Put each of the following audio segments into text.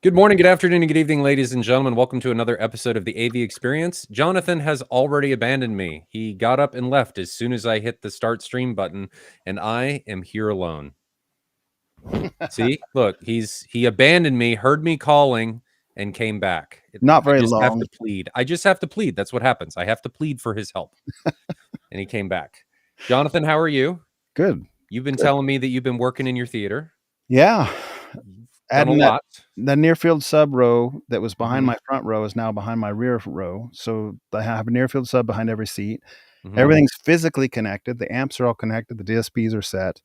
Good morning, good afternoon, and good evening, ladies and gentlemen. Welcome to another episode of the AV Experience. Jonathan has already abandoned me. He got up and left as soon as I hit the start stream button, and I am here alone. See, look, he abandoned me, heard me calling, and came back. Not I very just have long. to plead. I just have to plead. That's what happens. I have to plead for his help. And he came back. Jonathan, how are you? Good. You've been Good. telling me that you've been working in your theater. Yeah. You've done a Adding that lot. that near field sub row that was behind Mhm, my front row is now behind my rear row. So I have a near field sub behind every seat. mhm. Everything's physically connected. The amps are all connected. The DSPs are set.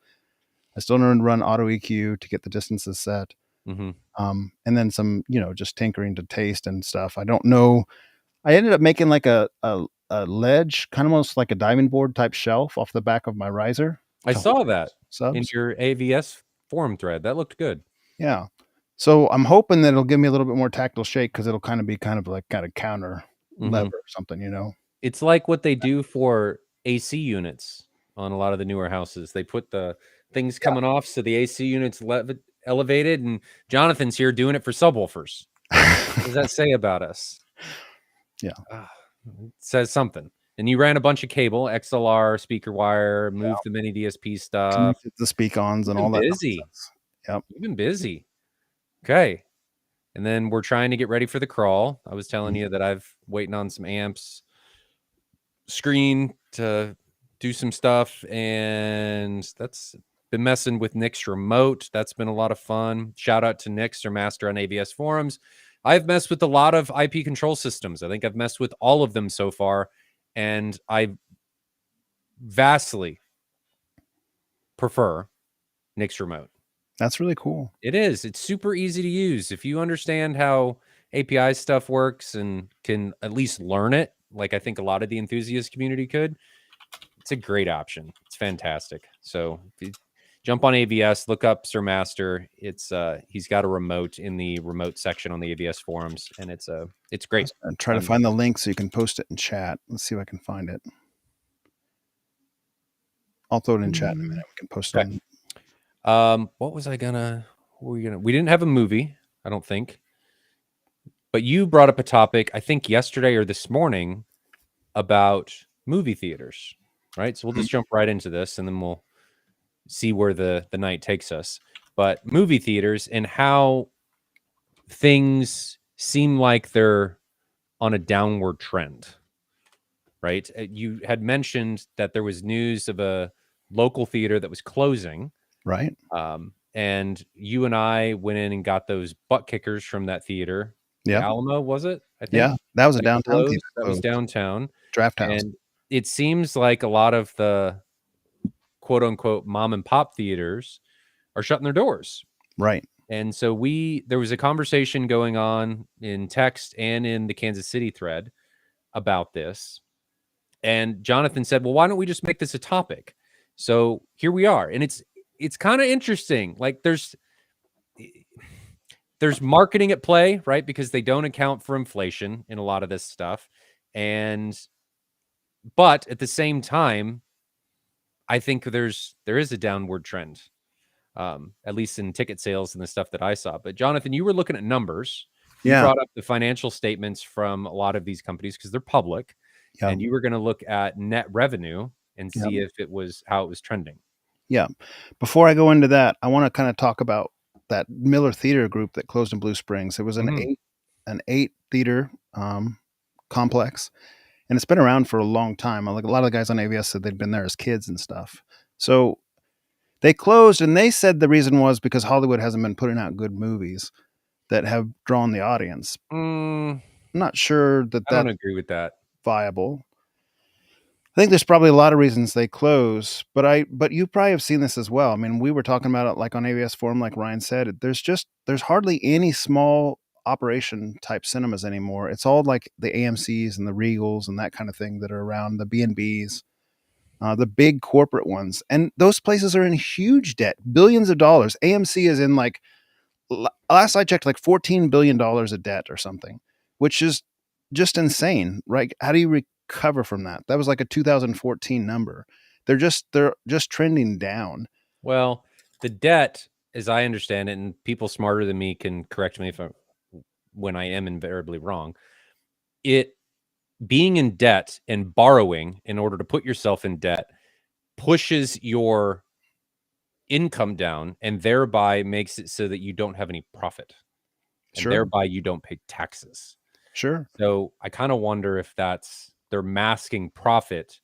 I still learn to run auto EQ to get the distances set. Mhm. And then some, just tinkering to taste and stuff. I don't know. I ended up making like a ledge, kind of almost like a diving board type shelf off the back of my riser I to hold saw that in subs. your AVS forum thread. That looked good. Yeah. So I'm hoping that it'll give me a little bit more tactile shake because it'll kind of be like counter lever Mhm. or something. It's like what they do for AC units on a lot of the newer houses. They put the things coming off so the AC unit's elevated, and Jonathan's here doing it for subwoofers. What does Yeah. that say about us? Yeah. Ah, it says something. And you ran a bunch of cable, XLR, speaker wire, moved the mini DSP stuff. Connected the speak-ons You've and been all that busy. nonsense. Yep. You've been busy. Okay. And then we're trying to get ready for the crawl. I was telling Mhm. you that I've waiting on some amps, screen to do some stuff, and that's been messing with Nick's remote. That's been a lot of fun. Shout out to Nick's, our master on AVS forums. I've messed with a lot of IP control systems. I think I've messed with all of them so far, and I vastly prefer Nick's remote. That's really cool. It is. It's super easy to use. If you understand how API stuff works and can at least learn it, like I think a lot of the enthusiast community could, it's a great option. It's fantastic. So if you jump on AVS, look up Sir Master. It's he's got a remote in the remote section on the AVS forums, and it's great. And try to Um, find the link so you can post it in chat. Let's see if I can find it. I'll throw it in chat in a minute. We can post it okay. on. What was I gonna? What were we gonna? We didn't have a movie, I don't think. But you brought up a topic, I think yesterday or this morning, about movie theaters, right? So we'll Mhm. just jump right into this, and then we'll see where the night takes us. But movie theaters and how things seem like they're on a downward trend, right? You had mentioned that there was news of a local theater that was closing. Right? And you and I went in and got those butt kickers from that theater. The Yep. Alamo, was it? I Yeah. think That was a that downtown theater closed. That was closed. downtown. Draft House. And it seems like a lot of the quote unquote mom and pop theaters are shutting their doors. Right. And so there was a conversation going on in text and in the Kansas City thread about this. And Jonathan said, "Well, why don't we just make this a topic?" So here we are. And it's kind of interesting. Like there's marketing at play, right? Because they don't account for inflation in a lot of this stuff. But at the same time, I think there is a downward trend, at least in ticket sales and the stuff that I saw. But Jonathan, you were looking at numbers. You Yeah. brought up the financial statements from a lot of these companies because they're public, Yeah. and you were going to look at net revenue and Yeah. see if it was how it was trending. Yeah. Before I go into that, I want to kind of talk about that Miller Theater group that closed in Blue Springs. It was Mhm. an eight theater complex, and it's been around for a long time. Like a lot of the guys on AVS said they'd been there as kids and stuff. So they closed, and they said the reason was because Hollywood hasn't been putting out good movies that have drawn the audience. Mm, I'm not sure that I don't that's agree with that. viable. I think there's probably a lot of reasons they close, but you probably have seen this as well. I mean, we were talking about it like on AVS Forum, like Ryan said. There's hardly any small operation type cinemas anymore. It's all like the AMC's and the Regals and that kind of thing that are around, the B&Bs, the big corporate ones, and those places are in huge debt, billions of dollars. AMC is in like last I checked, like $14 billion of debt or something, which is just insane, right? How do you recover from that? That was like a 2014 number. They're just trending down. Well, the debt, as I understand it, and people smarter than me can correct me when I am invariably wrong. It being in debt and borrowing in order to put yourself in debt pushes your income down and thereby makes it so that you don't have any profit and Sure. thereby you don't pay taxes. Sure. So I kind of wonder if they're masking profit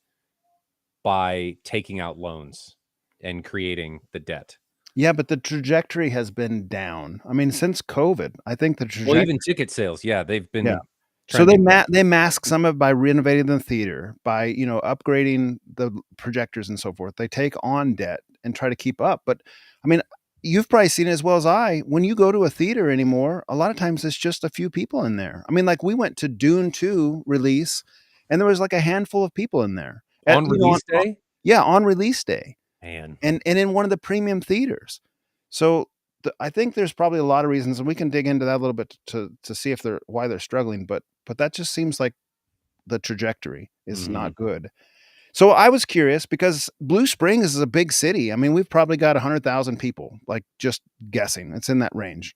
by taking out loans and creating the debt. Yeah, but the trajectory has been down. I mean, since COVID, I think the Well, trajectory. even ticket sales, yeah, they've Yeah. been So they trending down. they mask some of it by renovating the theater, by, you know, upgrading the projectors and so forth. They take on debt and try to keep up. But I mean, you've probably seen it as well as I. When you go to a theater anymore, a lot of times it's just a few people in there. I mean, like we went to Dune 2 release and there was like a handful of people in there. At, On you know, release day? yeah, on release day. Man. And in one of the premium theaters. So I think there's probably a lot of reasons, and we can dig into that a little bit to see if they're why they're struggling. But that just seems like the trajectory is Mhm. not good. So I was curious because Blue Springs is a big city. I mean, we've probably got 100,000 people, like just guessing. It's in that range.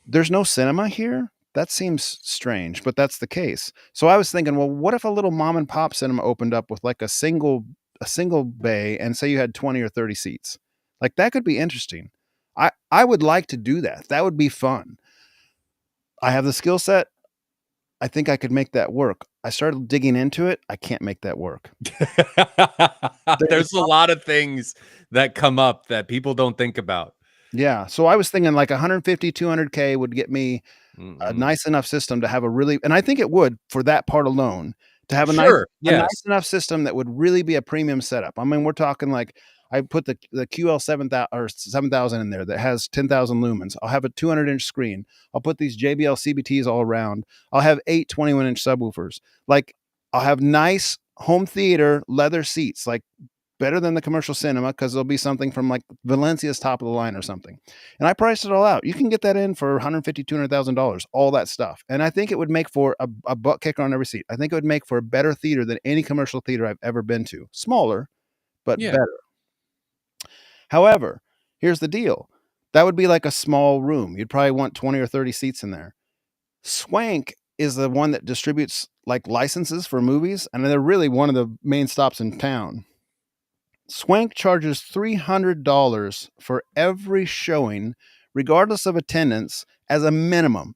There's no cinema here. That seems strange, but that's the case. So I was thinking, well, what if a little mom and pop cinema opened up with like a single bay and say you had 20 or 30 seats? Like that could be interesting. I would like to do that. That would be fun. I have the skill set. I think I could make that work. I started digging into it. I can't make that work. There's a lot of things that come up that people don't think about. Yeah. So I was thinking like 150, 200K would get me a Mhm. nice enough system to have a really, and I think it would for that part alone, to have Sure, a nice yes. enough system that would really be a premium setup. I mean, we're talking like I put the QL 7000 or 7000 in there that has 10,000 lumens. I'll have a 200-inch screen. I'll put these JBL CBTs all around. I'll have 8 21-inch subwoofers. Like I'll have nice home theater leather seats, like better than the commercial cinema because there'll be something from like Valencia's top of the line or something. And I priced it all out. You can get that in for 150, $200,000, all that stuff. And I think it would make for a butt kicker on every seat. I think it would make for a better theater than any commercial theater I've ever been to. Smaller, but Yeah. better. However, here's the deal. That would be like a small room. You'd probably want 20 or 30 seats in there. Swank is the one that distributes like licenses for movies, and they're really one of the main stops in town. Swank charges $300 for every showing, regardless of attendance, as a minimum.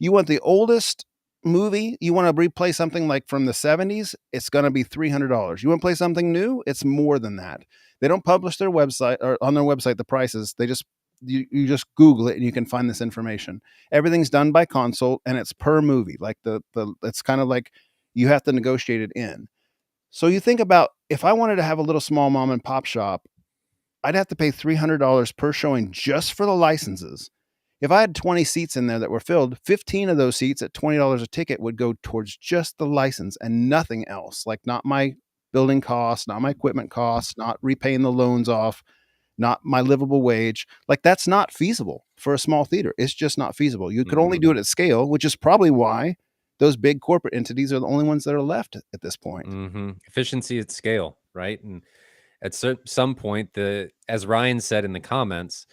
You want the oldest movie, you want to replay something like from the 70s, it's going to be $300. You want to play something new, it's more than that. They don't publish their website or on their website the prices. They just you just Google it and you can find this information. Everything's done by consult and it's per movie. Like the it's kind of like you have to negotiate it in. So you think about if I wanted to have a little small mom and pop shop, I'd have to pay $300 per showing just for the licenses. If I had 20 seats in there that were filled, 15 of those seats at $20 a ticket would go towards just the license and nothing else. Like not my building costs, not my equipment costs, not repaying the loans off, not my livable wage. Like that's not feasible for a small theater. It's just not feasible. You could only Mhm. do it at scale, which is probably why those big corporate entities are the only ones that are left at this point. Mhm. Efficiency at scale, right? And at some point, as Ryan said in the comments,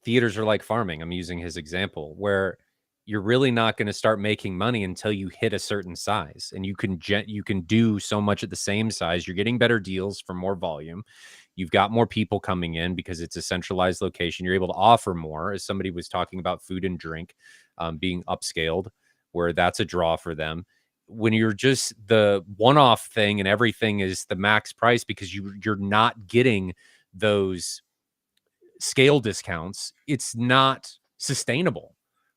theaters are like farming. I'm using his example where you're really not going to start making money until you hit a certain size, and you can do so much at the same size. You're getting better deals for more volume. You've got more people coming in because it's a centralized location. You're able to offer more, as somebody was talking about food and drink being upscaled, where that's a draw for them. When you're just the one-off thing and everything is the max price because you're not getting those scale discounts, it's not sustainable,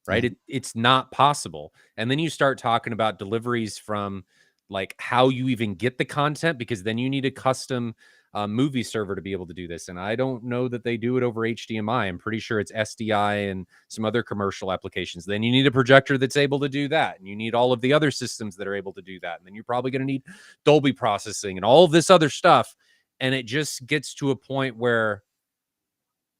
right? Yeah. It's not possible. And then you start talking about deliveries from like how you even get the content, because then you need a custom movie server to be able to do this. And I don't know that they do it over HDMI. I'm pretty sure it's SDI and some other commercial applications. Then you need a projector that's able to do that. And you need all of the other systems that are able to do that. And then you're probably going to need Dolby processing and all of this other stuff. And it just gets to a point where,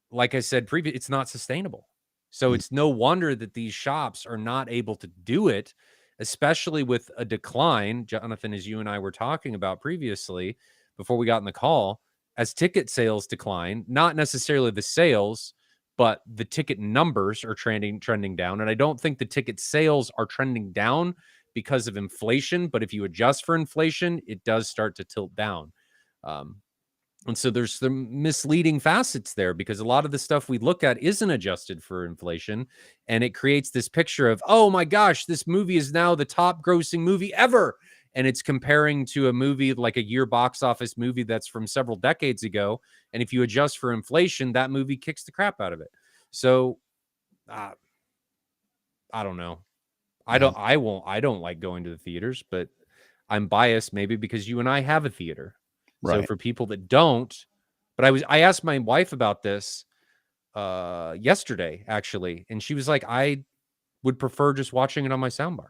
like I said previously, it's not sustainable. So Mm. it's no wonder that these shops are not able to do it, especially with a decline, Jonathan, as you and I were talking about previously before we got in the call, as ticket sales decline, not necessarily the sales, but the ticket numbers are trending down, and I don't think the ticket sales are trending down because of inflation. But if you adjust for inflation, it does start to tilt down. Um, and so there's some misleading facets there because a lot of the stuff we look at isn't adjusted for inflation. And it creates this picture of, oh my gosh, this movie is now the top grossing movie ever. And it's comparing to a movie like a year box office movie that's from several decades ago. And if you adjust for inflation, that movie kicks the crap out of it. So uh, I don't know. Yeah. I don't like going to the theaters, but I'm biased maybe because you and I have a theater. So Right. for people that don't, but I asked my wife about this yesterday actually, and she was like, I would prefer just watching it on my soundbar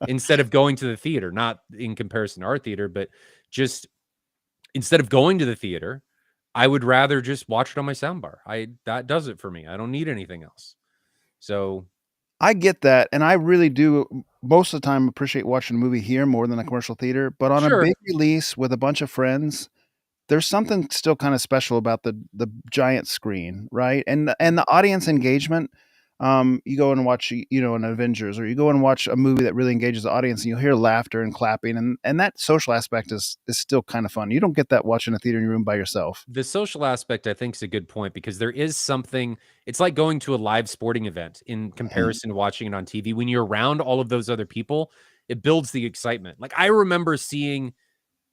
instead of going to the theater, not in comparison to our theater, but just instead of going to the theater, I would rather just watch it on my soundbar. That does it for me. I don't need anything else. So I get that, and I really do most of the time appreciate watching a movie here more than a commercial theater, but on a sure, big release with a bunch of friends, there's something still kinda special about the giant screen, right? And the audience engagement, you go and watch, an Avengers, or you go and watch a movie that really engages the audience, and you'll hear laughter and clapping, and that social aspect is still kinda fun. You don't get that watching a theater in your room by yourself. the social aspect I think is a good point because there is something, it's like going to a live sporting event in Mhm. comparison to watching it on TV. When you're around all of those other people, it builds the excitement. Like I remember seeing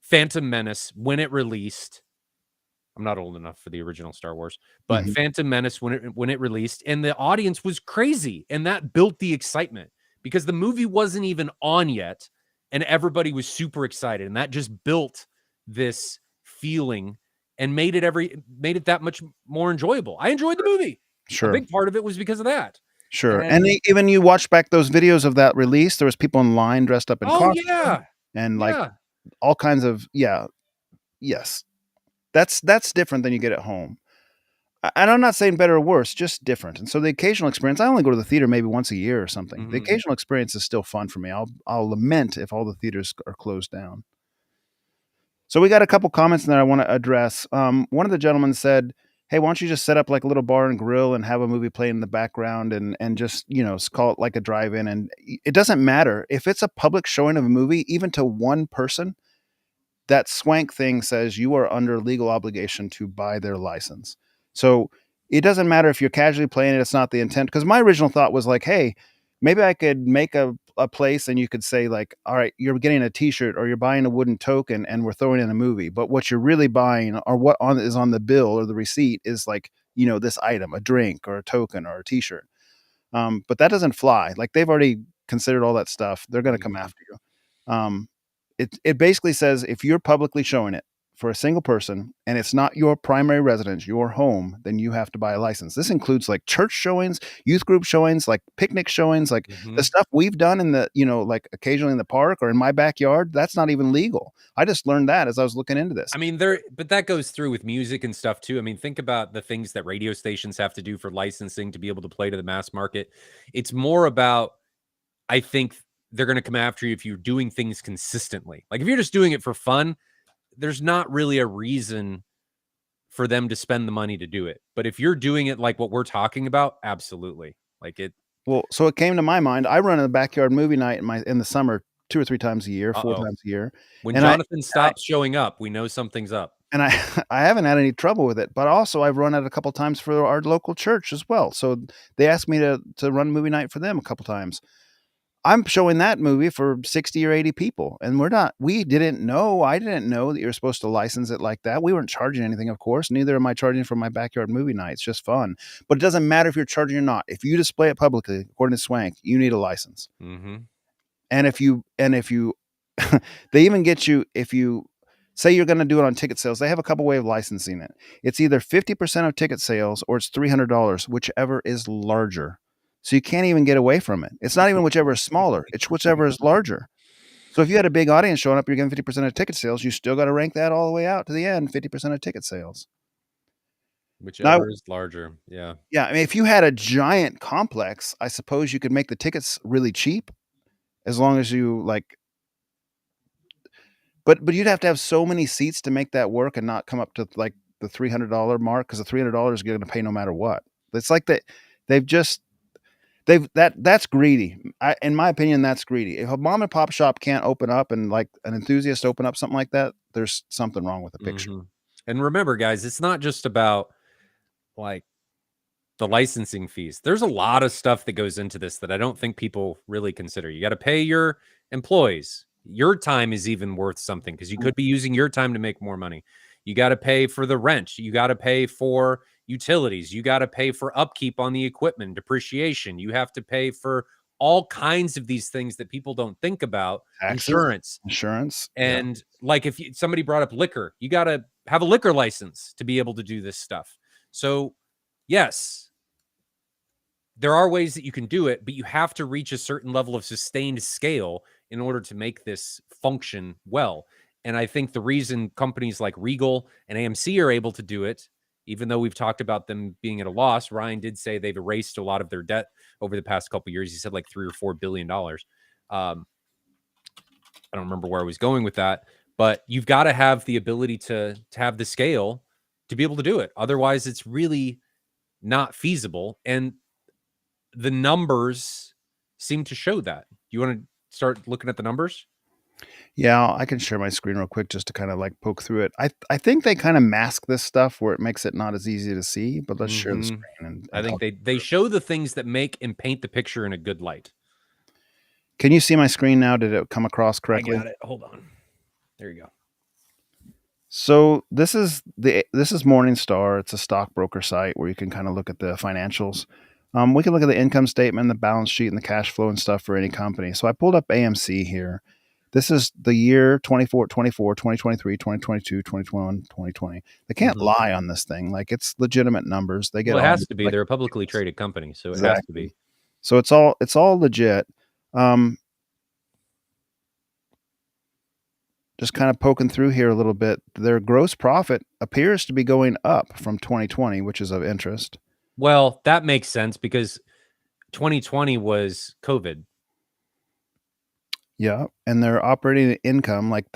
Phantom Menace when it released. I'm not old enough for the original Star Wars, but Mhm. Phantom Menace when it released, and the audience was crazy, and that built the excitement because the movie wasn't even on yet, and everybody was super excited, and that just built this feeling and made it that much more enjoyable. I enjoyed the movie. A Sure. big part of it was because of that. Sure, and And even you watch back those videos of that release, there was people in line dressed up in oh costume yeah, and, like, yeah. all kinds of yeah, yes. That's different than you get at home. And I'm not saying better or worse, just different, and so the occasional experience I only go to the theater maybe once a year or something. The Mhm. occasional experience is still fun for me. I'll lament if all the theaters are closed down. So we got a couple comments that I wanna address. One of the gentlemen said, "Hey, why don't you just set up like a little bar and grill and have a movie playing in the background and just, call it like a drive-in," and it doesn't matter. If it's a public showing of a movie, even to one person, that swank thing says you are under legal obligation to buy their license. So it doesn't matter if you're casually playing it, it's not the intent. Because my original thought was like, hey, maybe I could make a place and you could say, like, all right, you're getting a t-shirt or you're buying a wooden token and we're throwing in a movie. But what you're really buying or what is on the bill or the receipt is like, this item, a drink or a token or a t-shirt. But that doesn't fly. Like they've already considered all that stuff. They're going to come Mhm. after you. It basically says if you're publicly showing it for a single person and it's not your primary residence, your home, then you have to buy a license. This includes like church showings, youth group showings, like picnic showings, like the Mhm. stuff we've done in the, like occasionally in the park or in my backyard. That's not even legal. I just learned that as I was looking into this. I mean, there, but that goes through with music and stuff too. I mean, think about the things that radio stations have to do for licensing to be able to play to the mass market. It's more about, I think they're going to come after you if you're doing things consistently. Like if you're just doing it for fun, there's not really a reason for them to spend the money to do it. But if you're doing it like what we're talking about, absolutely. Like it, Well, so it came to my mind. I run a backyard movie night in the summer 2 or 3 times a year, 4 uh-oh. times a year. When And I Jonathan stops showing up, we know something's up. and I I haven't had any trouble with it, but also I've run it a couple times for our local church as well. So they asked me to run movie night for them a couple times. I'm showing that movie for 60 or 80 people, and we didn't know. I didn't know that you're supposed to license it like that. We weren't charging anything, of course. Neither am I charging for my backyard movie night. It's just fun. But it doesn't matter if you're charging or not. If you display it publicly, according to Swank, you need a license. Mhm. And if you they even get you if you say you're going to do it on ticket sales. They have a couple way of licensing it. It's either 50% of ticket sales or it's $300, whichever is larger. So you can't even get away from it. It's not even whichever is smaller, it's whichever is larger. So if you had a big audience showing up, you're getting 50% of ticket sales, you still got to rank that all the way out to the end, 50% of ticket sales. Now, Whichever is larger. Yeah. yeah, I mean, if you had a giant complex, I suppose you could make the tickets really cheap as long as you like. But you'd have to have so many seats to make that work and not come up to, like, the $300 mark because the $300 you're going to pay no matter what. It's like they've just that's greedy. In my opinion, that's greedy. If a mom and pop shop can't open up and like an enthusiast open up something like that, there's something wrong with the picture. Mm-hmm. And remember, guys, it's not just about like the licensing fees. There's a lot of stuff that goes into this that I don't think people really consider. You got to pay your employees. Your time is even worth something because you could be using your time to make more money. You got to pay for the rent. You got to pay for utilities. You got to pay for upkeep on the equipment, depreciation. You have to pay for all kinds of these things that people don't think about. Taxes, Insurance. yeah. And like if somebody brought up liquor, you got to have a liquor license to be able to do this stuff. So, yes, there are ways that you can do it, but you have to reach a certain level of sustained scale in order to make this function well. And I think the reason companies like Regal and AMC are able to do it, even though we've talked about them being at a loss, Ryan did say they've erased a lot of their debt over the past couple of years. He said like $3 or $4 billion. I don't remember where I was going with that, but you've got to have the ability to have the scale to be able to do it. Otherwise, it's really not feasible. And the numbers seem to show that. You want to start looking at the numbers? Yeah, I can share my screen real quick just to kind of like poke through it. I think they kind of mask this stuff where it makes it not as easy to see, but let's share the screen and I think talk. they show the things that make and paint the picture in a good light. Can you see my screen now? Did it come across I correctly? got it. Hold on. There you go. So this is Morningstar. It's a stockbroker site where you can kind of look at the financials. We can look at the income statement, the balance sheet, and the cash flow and stuff for any company. So I pulled up AMC here. This is the year 2023, 2022, 2021, 2020. They can't lie on this thing. Like it's legitimate numbers. They get Well, it has audited, to be. like, They're a publicly traded company, so it has to exactly. be. So it's all legit. Just kind of poking through here a little bit. Their gross profit appears to be going up from 2020, which is of interest. Well, that makes sense because 2020 was COVID. Yeah, and their operating income, like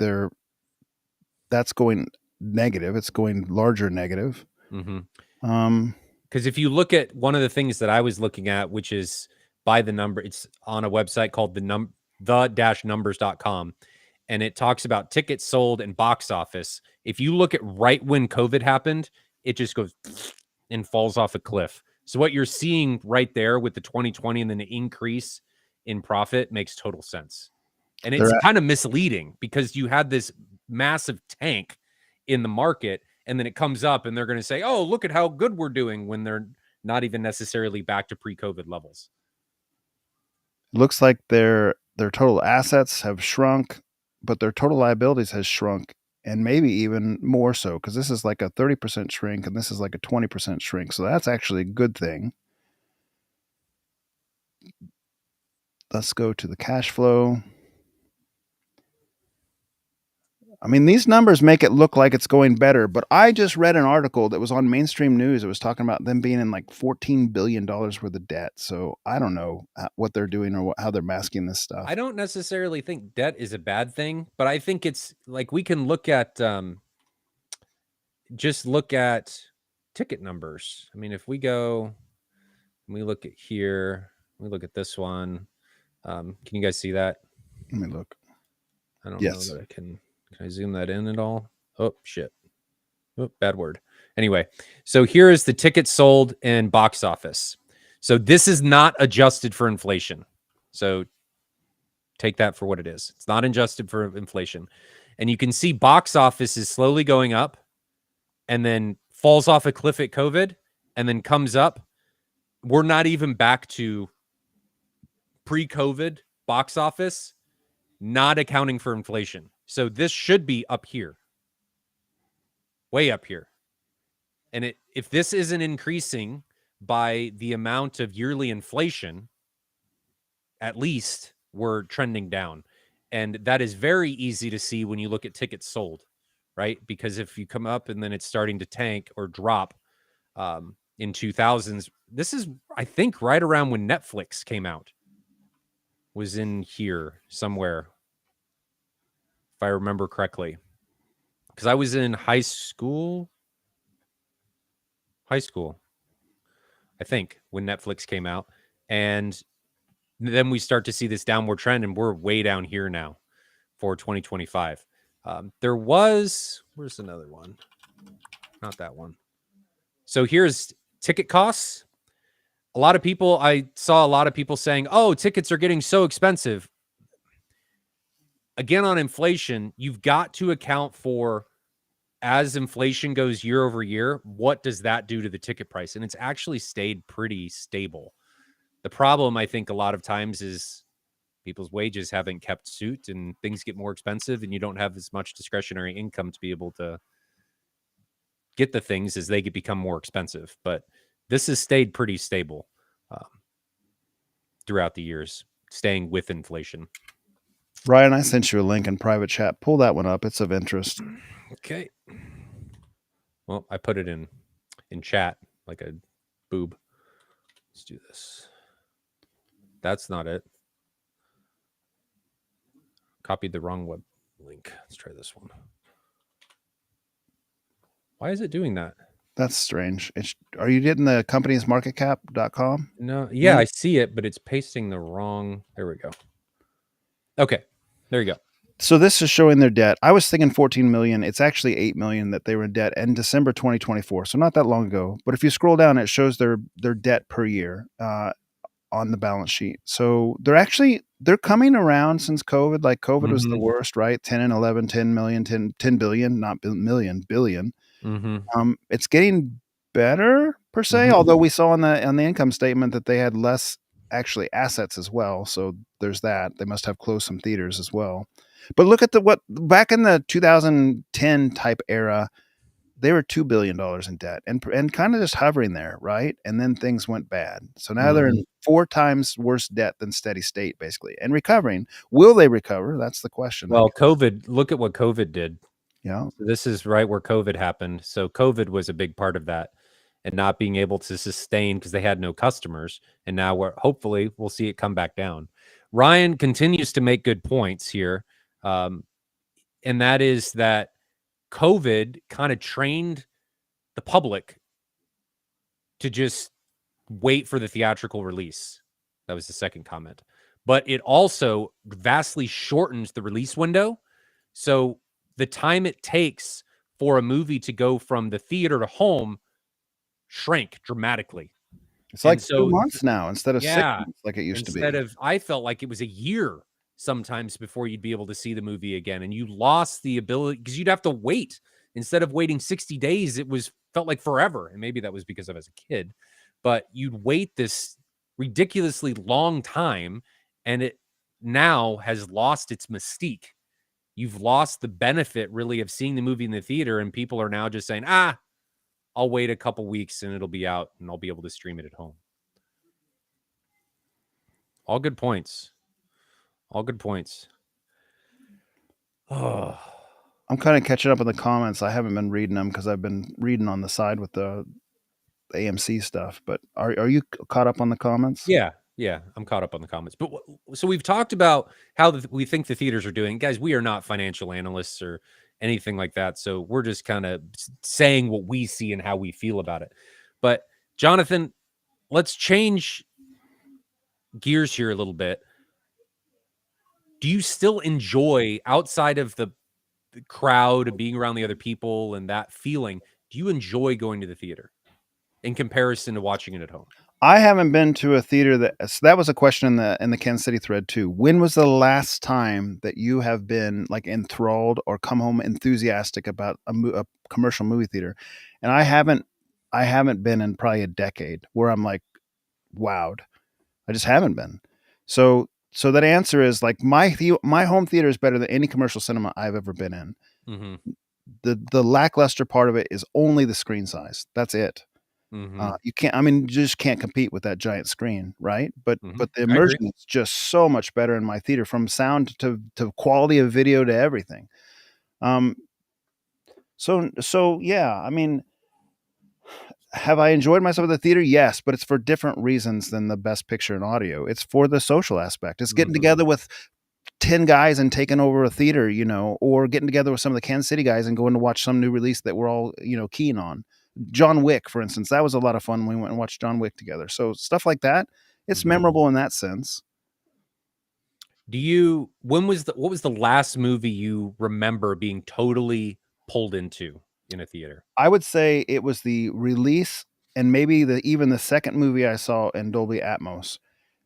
that's going negative. It's going larger negative. Because if you look at one of the things that I was looking at, which is by the number, it's on a website called the-numbers.com, and it talks about tickets sold and box office. If you look at right when COVID happened, it just goes and falls off a cliff. So what you're seeing right there with the 2020 and then the increase in profit makes total sense. And it's kind of misleading because you had this massive tank in the market and then it comes up and they're going to say, oh, look at how good we're doing when they're not even necessarily back to pre-COVID levels. Looks like their total assets have shrunk, but their total liabilities has shrunk, and maybe even more so because this is like a 30% shrink and this is like a 20% shrink. So that's actually a good thing. Let's go to the cash flow. I mean, these numbers make it look like it's going better, but I just read an article that was on mainstream news. It was talking about them being in like $14 billion worth of debt. So I don't know what they're doing or how they're masking this stuff. I don't necessarily think debt is a bad thing, but I think it's like we can look at just look at ticket numbers. I mean, if we go and we look at here, we look at this one. Can you guys see that? Let me look. I don't know that I can. Can I zoom that in at all? Oh, shit. Oh, bad word. Anyway, so here is the tickets sold and box office. So this is not adjusted for inflation. So take that for what it is. It's not adjusted for inflation. And you can see box office is slowly going up and then falls off a cliff at COVID and then comes up. We're not even back to pre-COVID box office, not accounting for inflation. So this should be up here, way up here. And if this isn't increasing by the amount of yearly inflation, at least we're trending down. And that is very easy to see when you look at tickets sold, right? Because if you come up and then it's starting to tank or drop in 2000s, this is, I think, right around when Netflix came out, was in here somewhere, if I remember correctly. Because I was in high school. high school, I think, when Netflix came out. And then we start to see this downward trend, and we're way down here now for 2025. Where's another one? Not that one. So here's ticket costs. I saw a lot of people saying, oh, tickets are getting so expensive. Again, on inflation, you've got to account for, as inflation goes year over year, what does that do to the ticket price? And it's actually stayed pretty stable. The problem, I think, a lot of times is people's wages haven't kept suit and things get more expensive and you don't have as much discretionary income to be able to get the things as they become more expensive. But this has stayed pretty stable throughout the years, staying with inflation. Ryan, I sent you a link in private chat. Pull that one up. It's of interest. Okay. Well, I put it in chat like a boob. Let's do this. That's not it. Copied the wrong web link. Let's try this one. Why is it doing that? That's strange. Are you getting the company's marketcap.com? No, yeah, I see it, but it's pasting the wrong. There we go. Okay, there you go. So this is showing their debt. I was thinking 14 million. It's actually 8 million that they were in debt in December 2024. So not that long ago. But if you scroll down, it shows their debt per year on the balance sheet. So they're coming around since COVID. Like COVID was the worst, right? 10 and 11, 10 million, 10 billion, not million, billion. It's getting better per se, although we saw on the income statement that they had less actually assets as well. So there's that. They must have closed some theaters as well. But look at what back in the 2010 type era, they were $2 billion in debt and kind of just hovering there, right? And then things went bad. So now they're in 4 times worse debt than steady state, basically, and recovering. Will they recover? That's the question. Well, look at what COVID did. Yeah. So this is right where COVID happened. So COVID was a big part of that, and not being able to sustain because they had no customers. And now hopefully we'll see it come back down. Ryan continues to make good points here. And that is that COVID kind of trained the public to just wait for the theatrical release. That was the second comment. But it also vastly shortens the release window. So the time it takes for a movie to go from the theater to home shrank dramatically. It's like 2 months now instead of 6 months like it used to be. I felt like it was a year sometimes before you'd be able to see the movie again. And you lost the ability because you'd have to wait. Instead of waiting 60 days, felt like forever. And maybe that was because I was a kid. But you'd wait this ridiculously long time, and it now has lost its mystique. You've lost the benefit, really, of seeing the movie in the theater, and people are now just saying, I'll wait a couple weeks and it'll be out and I'll be able to stream it at home. All good points. All good points. Oh, I'm kind of catching up on the comments. I haven't been reading them because I've been reading on the side with the AMC stuff. But are you caught up on the comments? Yeah, I'm caught up on the comments. But so we've talked about how we think the theaters are doing. Guys, we are not financial analysts or anything like that. So we're just kind of saying what we see and how we feel about it. But Jonathan, let's change gears here a little bit. Do you still enjoy, outside of the crowd, being around the other people and that feeling, do you enjoy going to the theater in comparison to watching it at home? I haven't been to a theater that was a question in the Kansas City thread too. When was the last time that you have been like enthralled or come home enthusiastic about a commercial movie theater? And I haven't been in probably a decade where I'm like wowed. I just haven't been. So that answer is like my home theater is better than any commercial cinema I've ever been in. The lackluster part of it is only the screen size. That's it. You can't. I mean, you just can't compete with that giant screen, right? But the immersion is just so much better in my theater, from sound to quality of video to everything. So yeah. I mean, have I enjoyed myself at the theater? Yes, but it's for different reasons than the best picture and audio. It's for the social aspect. It's getting together with 10 guys and taking over a theater, or getting together with some of the Kansas City guys and going to watch some new release that we're all, keen on. John Wick, for instance, that was a lot of fun. We went and watched John Wick together. So stuff like that, it's Mhm. memorable in that sense. What was the last movie you remember being totally pulled into in a theater? I would say it was the release and maybe even the second movie I saw in Dolby Atmos.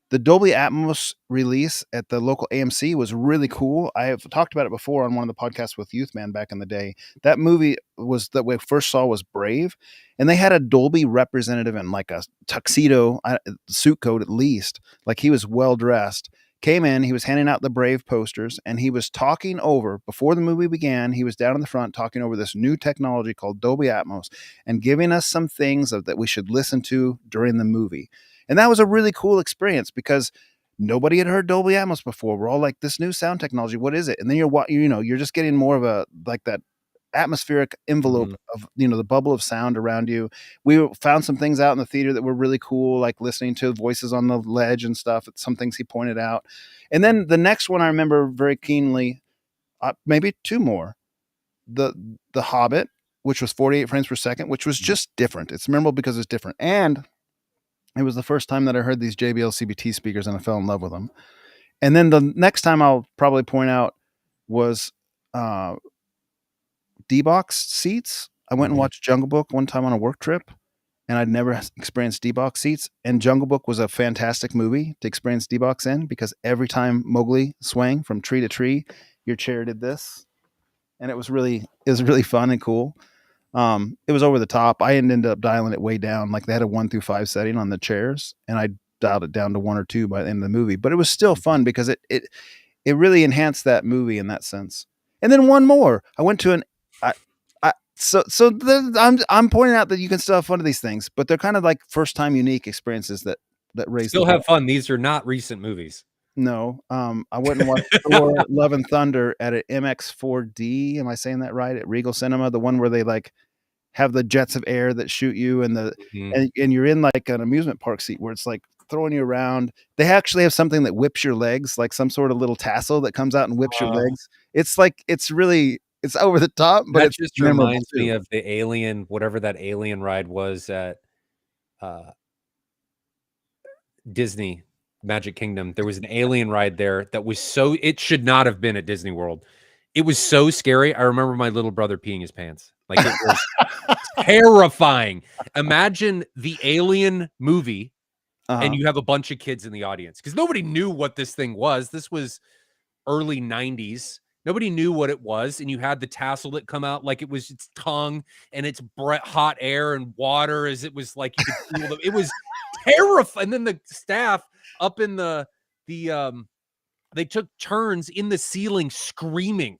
The Dolby Atmos release at the local AMC was really cool. I have talked about it before on one of the podcasts with Youthman back in the day. That movie was that we first saw was Brave, and they had a Dolby representative in like a tuxedo suit coat at least, like he was well dressed. Came in, he was handing out the Brave posters, and he was talking over before the movie began. He was down in the front talking over this new technology called Dolby Atmos and giving us some things that we should listen to during the movie. And that was a really cool experience because nobody had heard Dolby Atmos before. We're all like, this new sound technology, what is it? And then you're just getting more of a like that atmospheric envelope Mhm. of the bubble of sound around you. We found some things out in the theater that were really cool, like listening to voices on the ledge and stuff. Some things he pointed out. And then the next one I remember very keenly, maybe two more. The the Hobbit, which was 48 frames per second, which was Mhm. just different. It's memorable because it's different. And it was the first time that I heard these JBL CBT speakers and I fell in love with them. And then the next time I'll probably point out was uh, D-Box seats. I went and Mhm. watched Jungle Book one time on a work trip, and I'd never experienced D-Box seats. And Jungle Book was a fantastic movie to experience D-Box in because every time Mowgli swang from tree to tree, your chair did this, and it was really fun and cool. It was over the top. I ended up dialing it way down. Like they had a 1 through 5 setting on the chairs, and I dialed it down to 1 or 2 by the end of the movie. But it was still fun because it really enhanced that movie in that sense. And then one more. I went to an I I I'm pointing out that you can still have fun of these things, but they're kind of like first time unique experiences that raise the Still bar. have fun. These are not recent movies. No, I went and watched Thor: Love and Thunder at an MX4D. Am I saying that right? At Regal Cinema, the one where they like have the jets of air that shoot you and Mhm. and you're in like an amusement park seat where it's like throwing you around. They actually have something that whips your legs, like some sort of little tassel that comes out and whips your Uh, legs. It's like it's over the top, but that it's just memorable reminds me too. of the Alien, whatever that Alien ride was at, uh, Disney Magic Kingdom. There was an Alien ride there that was it should not have been at Disney World. It was so scary. I remember my little brother peeing his pants. Like, it was terrifying. Imagine the Alien movie, and Uh-huh. you have a bunch of kids in the audience because nobody knew what this thing was. This was early 90s. Nobody knew what it was, and you had the tassel that come out like it was its tongue, and it's hot air and water as it was like you could feel them. It was terrifying. And then the staff up in the they took turns in the ceiling screaming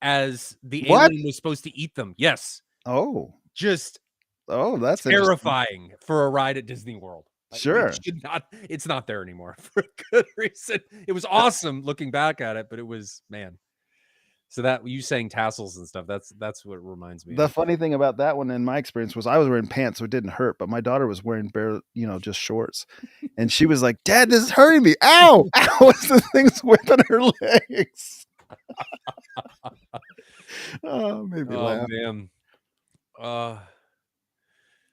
as the What? alien was supposed to eat them. Yes, Oh. just Oh, that's interesting. terrifying for a ride at Disney World. It Sure. should not. It's not there anymore for a good reason. It was awesome looking back at it, but it was, man. So that you saying tassels and stuff, that's what it reminds me The of. funny thing about that one in my experience was I was wearing pants, so it didn't hurt, but my daughter was wearing just shorts. And she was like, "Dad, this is hurting me. Ow! Ow!" As the thing's whipping her legs. Oh, made me Oh laugh. man. Uh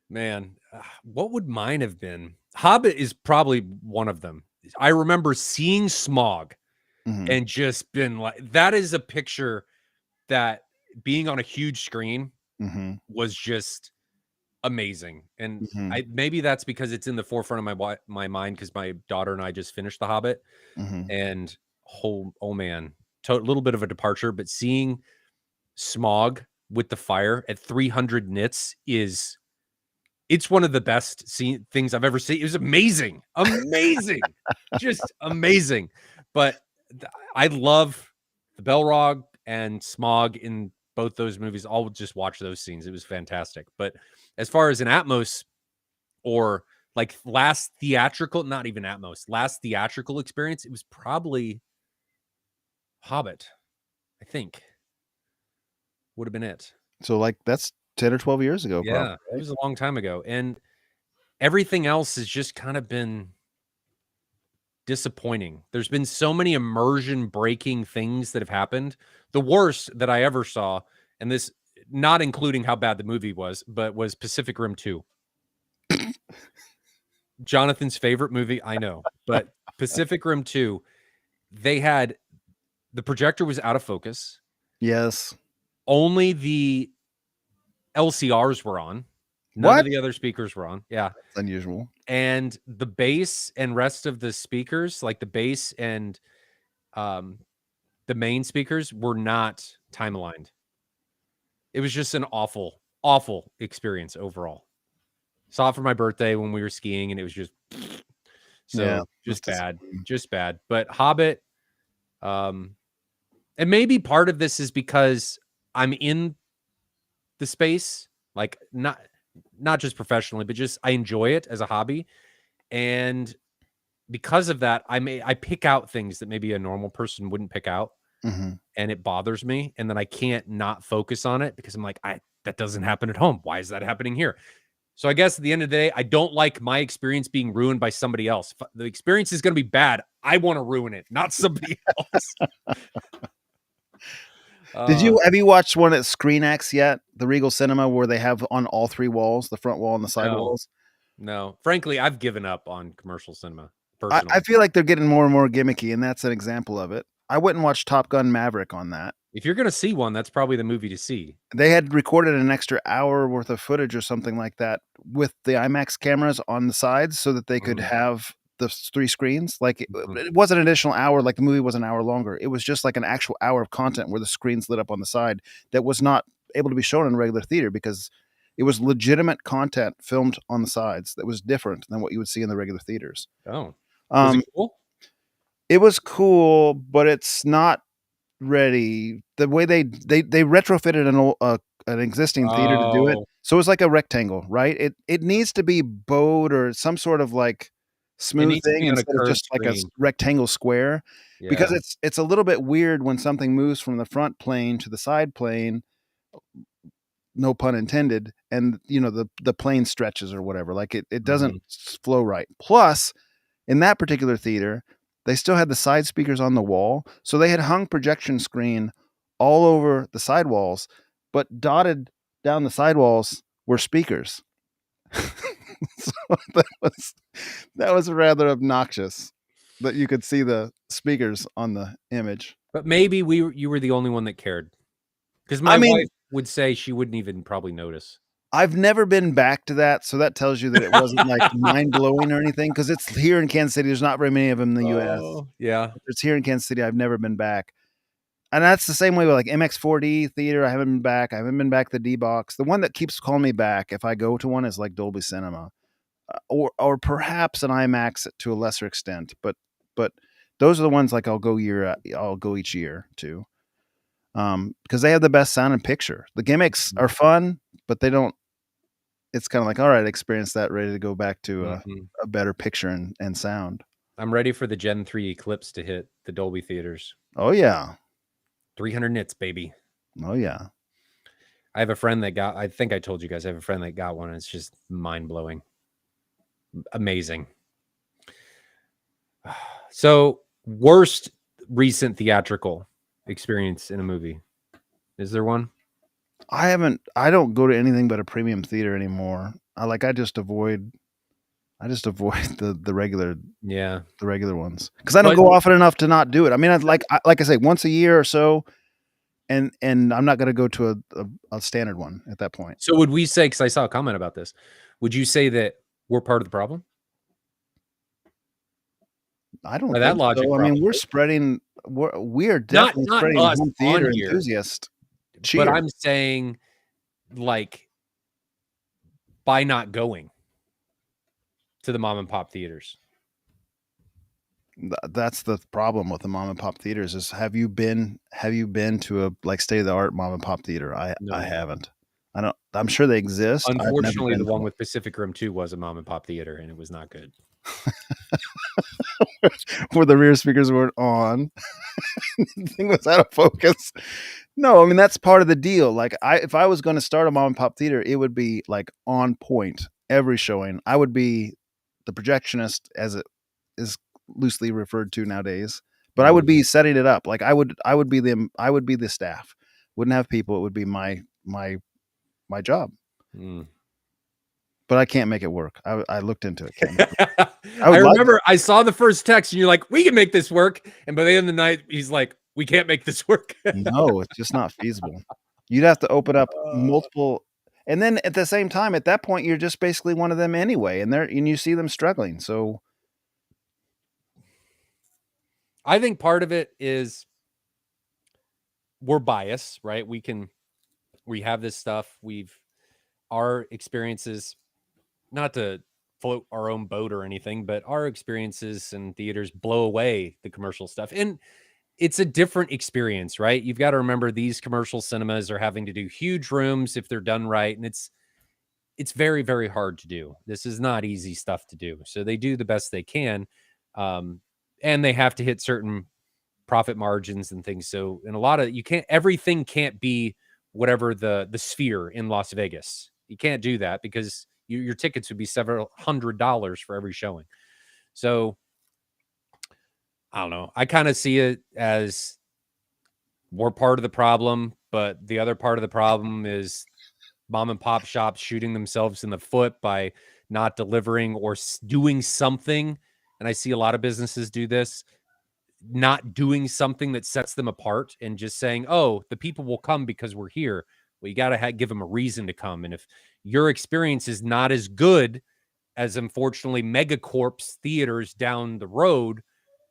man. What would mine have been? Hobbit is probably one of them. I remember seeing Smog Mhm, and just been like, that is a picture that being on a huge screen mhm, was just amazing. And mhm, I maybe that's because it's in the forefront of my mind because my daughter and I just finished The Hobbit, mhm, and oh man, little bit of a departure, but seeing Smog with the fire at 300 nits is it's one of the best things I've ever seen. It was amazing, amazing, just amazing. But I love the Belrog and Smog in both those movies. I'll just watch those scenes. It was fantastic. But as far as an Atmos or like not even Atmos, last theatrical experience, it was probably Hobbit. I think would have been it. So, like, that's 10 or 12 years ago probably, Yeah, it right? was a long time ago, and everything else has just kind of been disappointing. There's been so many immersion breaking things that have happened. The worst that I ever saw, and this not including how bad the movie was, but was Pacific Rim 2. Jonathan's favorite movie, I know, but Pacific Rim 2, they had the projector was out of focus. Yes. Only the LCRs were on. None What? of the other speakers were on. Yeah. That's unusual. And the bass and rest of the speakers, like the bass and the main speakers, were not time aligned. It was just an awful, awful experience overall. Saw it for my birthday when we were skiing, and it was just Yeah, just that's bad, disappointing. just bad. But Hobbit, and maybe part of this is because I'm in the space, like not just professionally, but just I enjoy it as a hobby, and because of that, I pick out things that maybe a normal person wouldn't pick out, Mhm. and it bothers me, and then I can't not focus on it because I'm like, that doesn't happen at home. Why is that happening here? So I guess at the end of the day, I don't like my experience being ruined by somebody else. If the experience is going to be bad, I want to ruin it, not somebody else. Have you watched one at ScreenX yet? The Regal Cinema where they have on all three walls, the front wall and the side No, walls? no. Frankly, I've given up on commercial cinema I personally. feel like they're getting more and more gimmicky, and that's an example of it. I went and watched Top Gun Maverick on that. If you're going to see one, that's probably the movie to see. They had recorded an extra hour worth of footage or something like that with the IMAX cameras on the sides so that they could have the three screens. Like it wasn't an additional hour, like the movie was an hour longer. It was just like an actual hour of content where the screens lit up on the side that was not able to be shown in a regular theater because it was legitimate content filmed on the sides that was different than what you would see in the regular theaters. Oh, was it cool? It was cool, but it's not ready. The way they retrofitted an existing theater to do it, so it's like a rectangle, right? It needs to be bowed or some sort of like smooth thing instead of just like a rectangle square, because it's a little bit weird when something moves from the front plane to the side plane, no pun intended, and the plane stretches or whatever. Like it doesn't flow right. Plus, in that particular theater, they still had the side speakers on the wall. So they had hung projection screen all over the sidewalls, but dotted down the sidewalls were speakers. So that was rather obnoxious that you could see the speakers on the image. But maybe you were the only one that cared. Because my wife would say she wouldn't even probably notice. I've never been back to that, so that tells you that it wasn't like mind-blowing or anything, because it's here in Kansas City. There's not very many of them in the US. Yeah. It's here in Kansas City. I've never been back. And that's the same way with like MX4D theater. I haven't been back. I haven't been back to the D-Box. The one that keeps calling me back if I go to one is like Dolby Cinema, or perhaps an IMAX to a lesser extent. But those are the ones like I'll go each year to, because they have the best sound and picture. The gimmicks are fun, but they don't. It's kind of like, all right, experience that, ready to go back to a better picture and sound. I'm ready for the Gen 3 Eclipse to hit the Dolby theaters. Oh yeah. 300 nits, baby. Oh yeah. I have a friend that I think I told you guys, I have a friend that got one, and it's just mind-blowing. Amazing. So, worst recent theatrical experience in a movie. Is there one? I don't go to anything but a premium theater anymore. I just avoid the regular ones, because I don't go often enough to not do it. I mean, like I say, once a year or so, and I'm not going to go to a standard one at that point. So would we say, because I saw a comment about this, would you say that we're part of the problem? I don't think so. I mean, we're spreading. We're definitely spreading home theater enthusiast cheer. But I'm saying, like, by not going to the mom and pop theaters. That's the problem with the mom and pop theaters is have you been to a like state of the art mom and pop theater? I haven't. I'm sure they exist. Unfortunately, the one with Pacific Rim 2 was a mom and pop theater, and it was not good. Where the rear speakers weren't on. The thing was out of focus. No, I mean, that's part of the deal. Like if I was going to start a mom and pop theater, it would be like on point every showing. I would be the projectionist, as it is loosely referred to nowadays, but I would be setting it up. Like I would be the staff. Wouldn't have people. It would be my my job. Mm. But I can't make it work. I looked into it. Can't make it work. I I would like remember I saw the first text and you're like, we can make this work. And by the end of the night, he's like, we can't make this work. no, it's just not feasible. You'd have to open up Uh, multiple, and then at the same time, at that point, you're just basically one of them anyway, and you see them struggling. So I think part of it is we're biased, right? We have this stuff. Our experiences, not to float our own boat or anything, but our experiences in theaters blow away the commercial stuff. And it's a different experience, right? You've got to remember these commercial cinemas are having to do huge rooms if they're done right. And it's very, very hard to do. This is not easy stuff to do. So they do the best they can. Um, and they have to hit certain profit margins and things. So in a lot of everything can't be whatever the sphere in Las Vegas. You can't do that because your tickets would be several $100s for every showing. So I don't know. I kind of see it as we're part of the problem, but the other part of the problem is mom and pop shops shooting themselves in the foot by not delivering or doing something. And I see a lot of businesses do this, not doing something that sets them apart and just saying, oh, the people will come because we're here. Well, you got to give them a reason to come. And if your experience is not as good as, unfortunately, megacorps theaters down the road,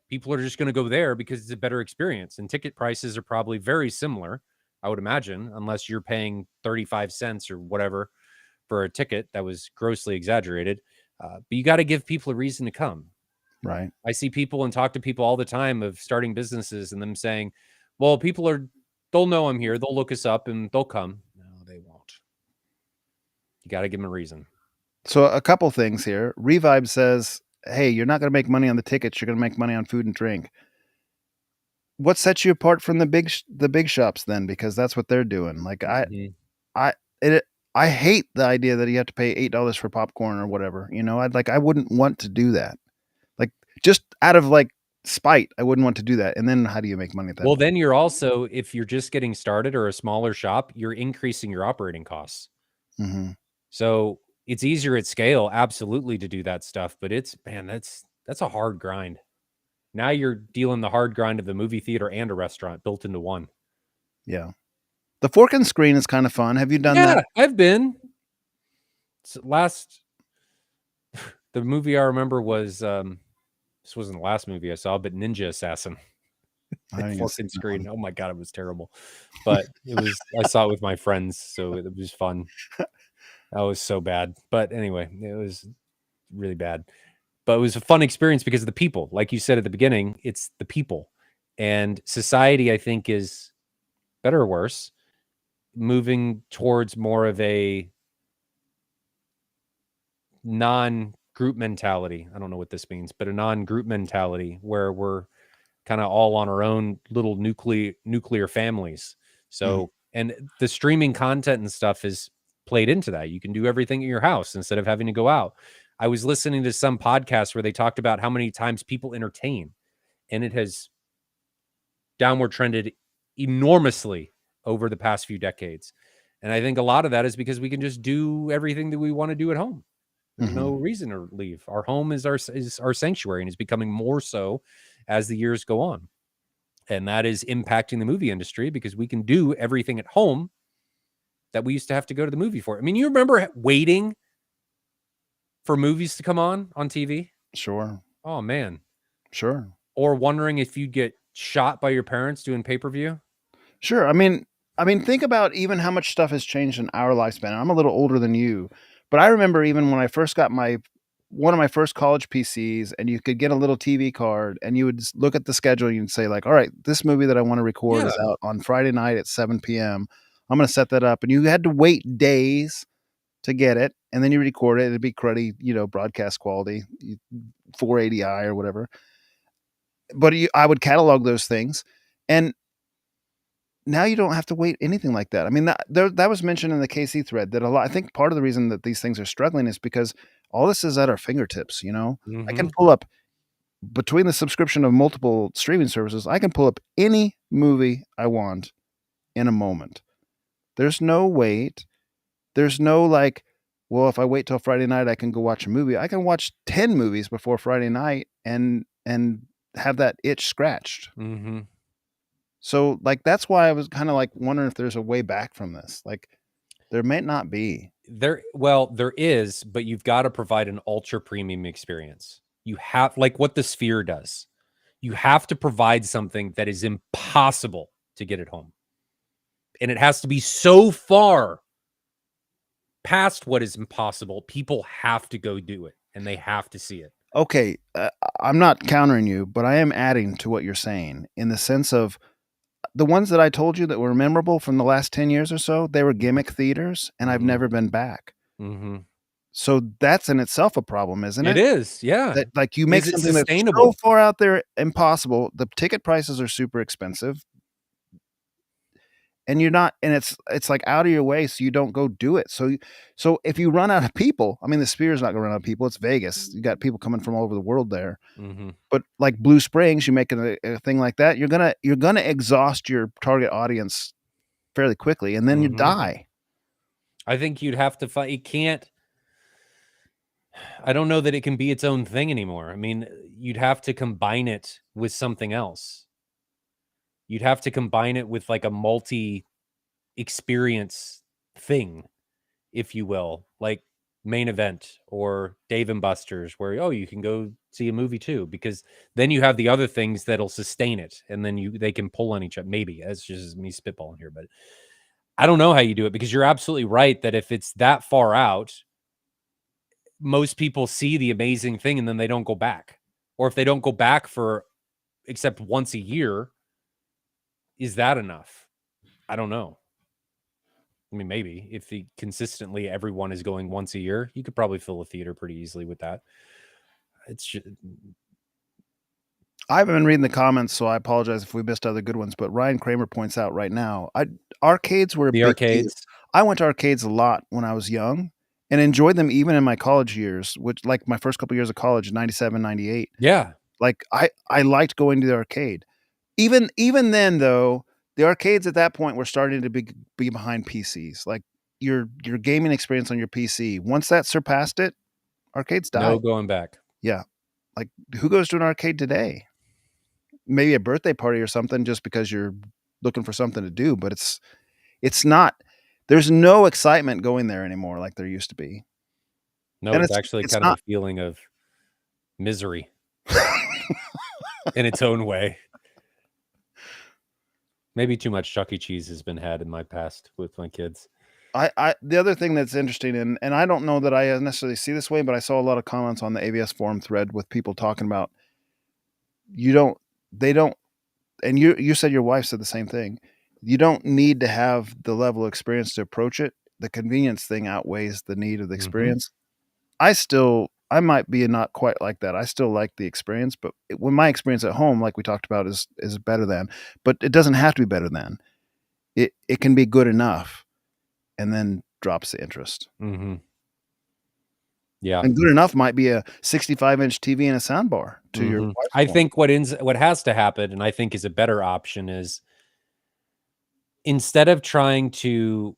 people are just going to go there because it's a better experience. And ticket prices are probably very similar, I would imagine, unless you're paying 35 cents or whatever for a ticket that was grossly exaggerated. But you got to give people a reason to come. right. I see people and talk to people all the time of starting businesses and them saying, well, they'll know I'm here. They'll look us up and they'll come. No, they won't. You got to give them a reason. So a couple things here. Revibe says, "Hey, you're not going to make money on the tickets. You're going to make money on food and drink." What sets you apart from the big shops then? Because that's what they're doing. Like Mhm. I it I hate the idea that you have to pay $8 for popcorn or whatever. You know, I wouldn't want to do that. Like just out of like spite, I wouldn't want to do that. And then how do you make money at that Well, point? then you're also, if you're just getting started or a smaller shop, you're increasing your operating costs. Hmm. So it's easier at scale, absolutely, to do that stuff. But that's a hard grind. Now you're dealing the hard grind of the movie theater and a restaurant built into one. Yeah. The fork and screen is kind of fun. Have you done that? Yeah, I've been. Last the movie I remember was this wasn't the last movie I saw, but Ninja Assassin. I haven't even Fork seen and that screen. one. Oh my god, it was terrible. But I saw it with my friends, so it was fun. That was so bad. But anyway, it was really bad. But it was a fun experience because of the people. Like you said at the beginning, it's the people. And society, I think, is better or worse, moving towards more of a non-group mentality. I don't know what this means, but a non-group mentality where we're kind of all on our own little nuclear families. Mhm. So, and the streaming content and stuff is played into that. You can do everything at your house instead of having to go out. I was listening to some podcast where they talked about how many times people entertain, and it has downward trended enormously over the past few decades. And I think a lot of that is because we can just do everything that we want to do at home. There's no Mhm. reason to leave. Our home is our sanctuary and is becoming more so as the years go on. And that is impacting the movie industry because we can do everything at home that we used to have to go to the movie for. I mean, you remember waiting for movies to come on TV? Sure. Oh man. Sure. Or wondering if you'd get shot by your parents doing pay-per-view? Sure. I mean, think about even how much stuff has changed in our lifespan. I'm a little older than you, but I remember even when I first got my one of my first college PCs, and you could get a little TV card, and you would look at the schedule and you'd say like, "All right, this movie that I want to record Yeah. is out on Friday night at 7 p.m. I'm going to set that up," and you had to wait days to get it, and then you record it. It'd be cruddy, broadcast quality, 480i or whatever. But I would catalog those things, and now you don't have to wait anything like that. I mean, that was mentioned in the KC thread that a lot. I think part of the reason that these things are struggling is because all this is at our fingertips. I can Mhm. pull up between the subscription of multiple streaming services. I can pull up any movie I want in a moment. There's no wait. There's no like, well, if I wait till Friday night, I can go watch a movie. I can watch 10 movies before Friday night and have that itch scratched. Mm-hmm. So like that's why I was kind of like wondering if there's a way back from this. Like there may not be. There is, but you've got to provide an ultra premium experience. You have, like what the Sphere does. You have to provide something that is impossible to get at home. And it has to be so far past what is impossible. People have to go do it and they have to see it. Okay, I'm not countering you, but I am adding to what you're saying in the sense of the ones that I told you that were memorable from the last 10 years or so, they were gimmick theaters and I've Mm-hmm. never been back. Mm-hmm. So that's in itself a problem, isn't It it? is, yeah. That like you make Is it something that's so sustainable? far out there impossible. The ticket prices are super expensive and you're not and it's like out of your way so you don't go do it. So if you run out of people, I mean the Sphere's not going to run out of people. It's Vegas. You got people coming from all over the world there. Mm-hmm. But like Blue Springs, you make a thing like that, you're gonna exhaust your target audience fairly quickly, and then you Mm-hmm. die. I think you'd have to find. It can't. I don't know that it can be its own thing anymore. I mean, you'd have to combine it with something else. You'd have to combine it with like a multi-experience thing, if you will, like Main Event or Dave and Buster's, where you can go see a movie too, because then you have the other things that'll sustain it, and then they can pull on each other. Maybe that's just me spitballing here, but I don't know how you do it, because you're absolutely right that if it's that far out, most people see the amazing thing and then they don't go back. Or if they don't go back for except once a year, is that enough? I don't know. I mean, maybe if consistently everyone is going once a year, you could probably fill a theater pretty easily with that. It's just, I haven't been reading the comments, so I apologize if we missed other good ones. But Ryan Kramer points out right now, arcades were a the big deal. arcades. I went to arcades a lot when I was young and enjoyed them even in my college years, which like my first couple years of college, 97, 98. Yeah. Like I liked going to the arcade. Even then though, the arcades at that point were starting to be behind PCs. Like your gaming experience on your PC, once that surpassed it, arcades No died. going back. Yeah. Like who goes to an arcade today? Maybe a birthday party or something just because you're looking for something to do, but it's not there's no excitement going there anymore like there used to be. No, And it's actually it's kind of a not feeling of misery in its own way. Maybe too much Chuck E. Cheese has been had in my past with my kids. I the other thing that's interesting and I don't know that I necessarily see this way, but I saw a lot of comments on the AVS forum thread with people talking about you don't they don't and you said your wife said the same thing. You don't need to have the level of experience to approach it. The convenience thing outweighs the need of the Mm-hmm. experience. I might be not quite like that. I still like the experience, but when my experience at home, like we talked about, is better than, but it doesn't have to be better than. It can be good enough, and then drops the interest. Mm-hmm. Yeah. And good enough might be a 65-inch TV and a soundbar to your Mm-hmm. wife's I point. think what has to happen, and I think is a better option, is instead of trying to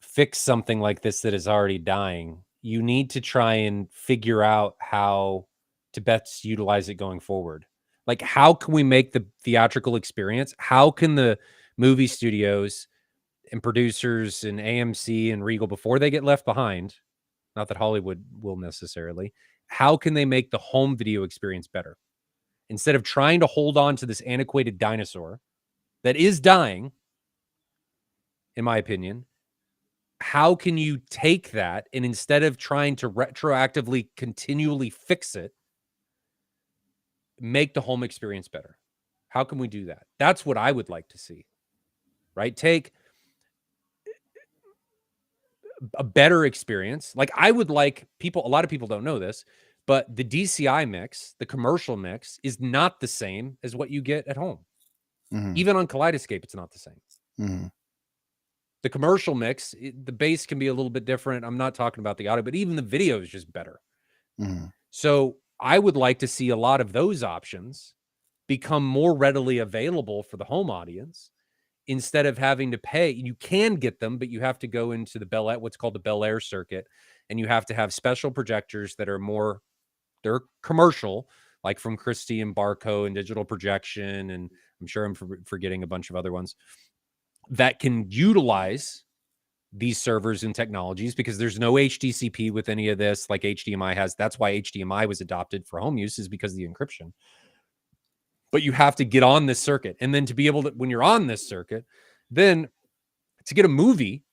fix something like this that is already dying, you need to try and figure out how to best utilize it going forward. Like, how can we make the theatrical experience? How can the movie studios and producers and AMC and Regal, before they get left behind, not that Hollywood will necessarily, how can they make the home video experience better? Instead of trying to hold on to this antiquated dinosaur that is dying, in my opinion, how can you take that and instead of trying to retroactively continually fix it, make the home experience better? How can we do that? That's what I would like to see, right? Take a better experience. Like, I would like a lot of people don't know this, but the DCI mix, the commercial mix, is not the same as what you get at home. Mm-hmm. Even on Kaleidoscape, it's not the same. Mm-hmm. The commercial mix, the bass can be a little bit different. I'm not talking about the audio, but even the video is just better. Mm-hmm. So I would like to see a lot of those options become more readily available for the home audience. instead of having to pay, you can get them, but you have to go into the what's called the Bel Air circuit, and you have to have special projectors that are more, they're commercial, like from Christie and Barco and Digital Projection, and I'm sure I'm forgetting a bunch of other ones that can utilize these servers and technologies, because there's no HDCP with any of this like HDMI has. That's why HDMI was adopted for home use, is because of the encryption. But you have to get on this circuit. And then to be able to, when you're on this circuit, then to get a movie,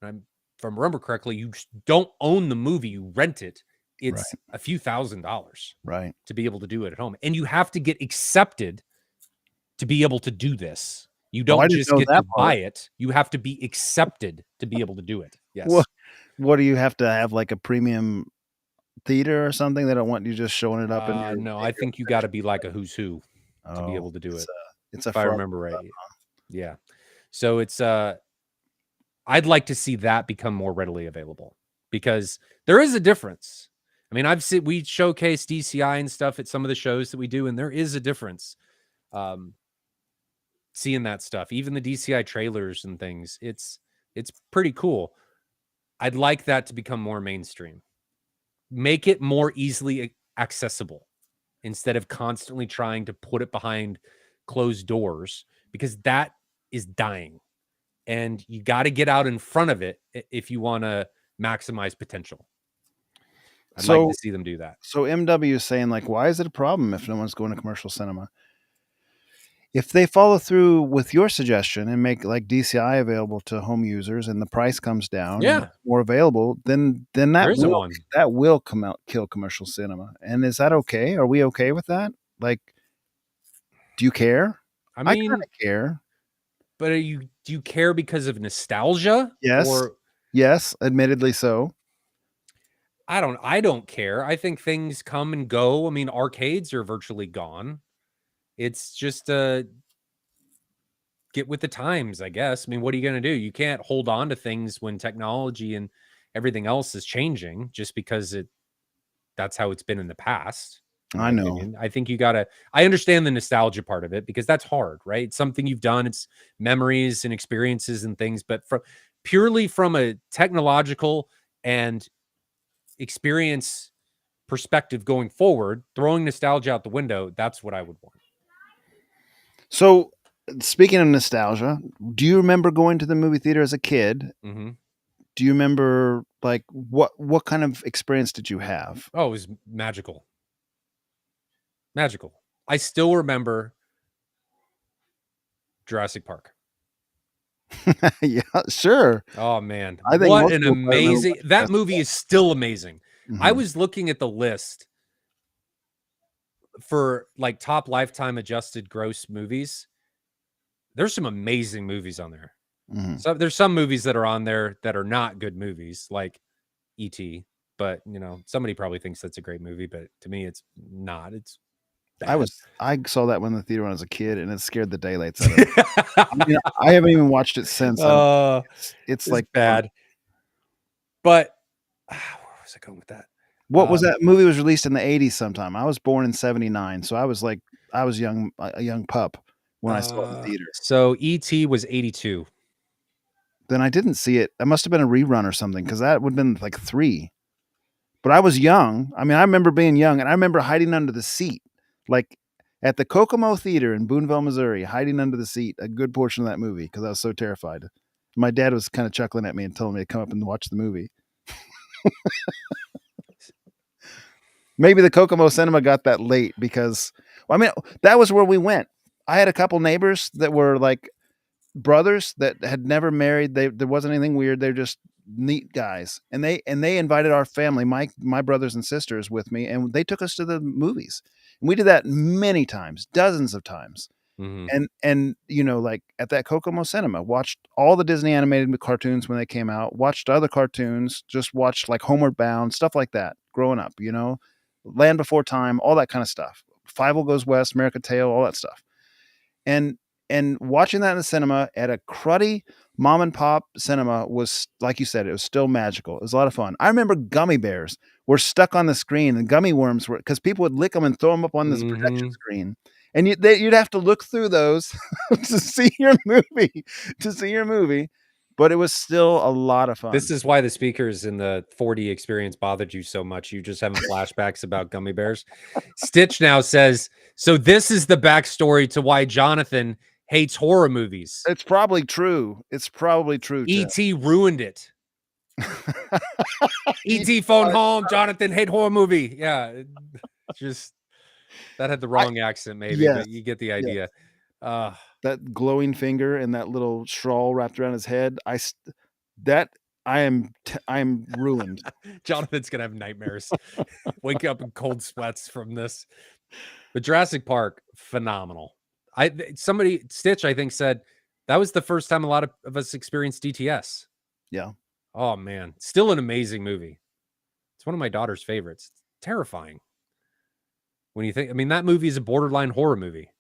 if I remember correctly, you don't own the movie, you rent it. It's a few $1,000s to be able to do it at home. And you have to get accepted to be able to do this. You don't just get to buy it. You have to be accepted to be able to do it. Yes. What do you have to have, like a premium theater or something? They don't want you just showing it up in your, no, I think you got to be like a who's who to be able to do it. It's if I remember right. Yeah. So it's I'd like to see that become more readily available, because there is a difference. I mean, we showcase DCI and stuff at some of the shows that we do, and there is a difference. Seeing that stuff, even the DCI trailers and things, it's pretty cool. I'd like that to become more mainstream. Make it more easily accessible instead of constantly trying to put it behind closed doors, because that is dying. And you got to get out in front of it if you want to maximize potential. I'd like to see them do that. So MW is saying, like, why is it a problem if no one's going to commercial cinema? If they follow through with your suggestion and make like DCI available to home users, and the price comes down, and it's more available, then that will come out, kill commercial cinema. And is that okay? Are we okay with that? Like, do you care? I mean, I kind of care. But do you care because of nostalgia? Yes. Yes, admittedly so. I don't care. I think things come and go. I mean, arcades are virtually gone. It's just get with the times, I guess. I mean, what are you going to do? You can't hold on to things when technology and everything else is changing just because that's how it's been in the past. I know. Opinion. I think I understand the nostalgia part of it, because that's hard, right? It's something you've done. It's memories and experiences and things, but purely from a technological and experience perspective going forward, throwing nostalgia out the window, that's what I would want. So, speaking of nostalgia, do you remember going to the movie theater as a kid? Mm-hmm. Do you remember, like, what kind of experience did you have? Oh, it was magical. Magical. I still remember Jurassic Park. Yeah, sure. Oh man, I think what an amazing, that movie is still amazing. Mm-hmm. I was looking at the list for like top lifetime adjusted gross movies. There's some amazing movies on there. Mm-hmm. So there's some movies that are on there that are not good movies, like E.T., but somebody probably thinks that's a great movie, but to me it's not. It's bad. I saw that one in the theater when I was a kid, and it scared the daylights out of me. I mean, I haven't even watched it since. It's like bad. But where was I going with that? What was that movie? Was released in the 80s sometime. I was born in 79, so I was young, a young pup when I saw it in the theater. So E.T. was 82. Then I didn't see it. It must have been a rerun or something, because that would have been like 3. But I was young. I mean, I remember being young, and I remember hiding under the seat, like at the Kokomo Theater in Boonville, Missouri, hiding under the seat a good portion of that movie because I was so terrified. My dad was kind of chuckling at me and telling me to come up and watch the movie. Maybe the Kokomo Cinema got that late because, I mean, that was where we went. I had a couple neighbors that were like brothers that had never married. There wasn't anything weird. They're just neat guys. And they invited our family, my brothers and sisters with me, and they took us to the movies. And we did that many times, dozens of times. Mm-hmm. And like at that Kokomo Cinema, watched all the Disney animated cartoons when they came out, watched other cartoons, just watched like Homeward Bound, stuff like that growing up, Land Before Time, all that kind of stuff. Five Will Goes West, America Tale, all that stuff. And watching that in the cinema at a cruddy mom and pop cinema was, like you said, it was still magical. It was a lot of fun. I remember gummy bears were stuck on the screen, and gummy worms were, because people would lick them and throw them up on this projection screen. and you'd have to look through those to see your movie, but it was still a lot of fun. This is why the speakers in the 4D experience bothered you so much. You just having flashbacks about gummy bears. Stitch now says, so this is the backstory to why Jonathan hates horror movies. It's probably true. Tim. E.T. ruined it. E.T. phone home. Jonathan hate horror movie. Yeah. Just that had the wrong accent, maybe, yes, but you get the idea. That glowing finger and that little shawl wrapped around his head. I am ruined. Jonathan's gonna have nightmares. Wake up in cold sweats from this. But Jurassic Park, phenomenal. Stitch, I think, said that was the first time a lot of us experienced DTS. Yeah. Oh man, still an amazing movie. It's one of my daughter's favorites. It's terrifying. When you think, I mean, that movie is a borderline horror movie.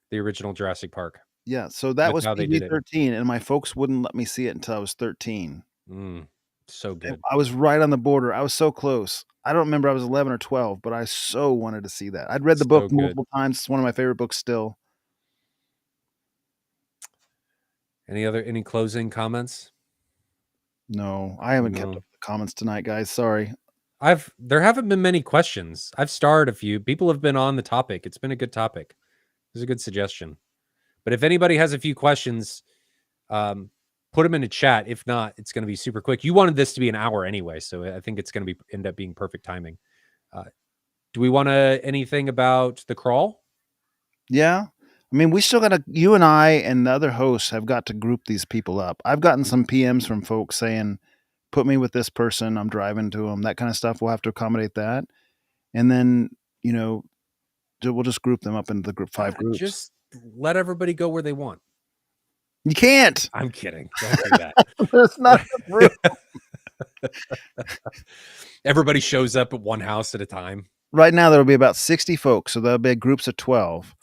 The original Jurassic Park. Yeah. So that was how they did it. PG-13, and my folks wouldn't let me see it until I was 13. So good. I was right on the border. I was so close. I don't remember I was 11 or 12, but I so wanted to see that. I'd read the book multiple times. It's one of my favorite books still. Any closing comments? No, I haven't kept up with the comments tonight, guys. Sorry. There haven't been many questions. I've starred a few. People have been on the topic. It's been a good topic. It was a good suggestion. But if anybody has a few questions, put them in the chat. If not, it's going to be super quick. You wanted this to be an hour anyway, so I think it's going to end up being perfect timing. Do we want anything about the crawl? Yeah. I mean, we still got to, you and I and the other hosts have got to group these people up. I've gotten some PMs from folks saying, put me with this person. I'm driving to them, that kind of stuff. We'll have to accommodate that. And then, we'll just group them up into the 5 groups. Just let everybody go where they want. You can't. I'm kidding. Don't do that. That's not the room. Everybody shows up at one house at a time. Right now, there'll be about 60 folks. So there'll be groups of 12.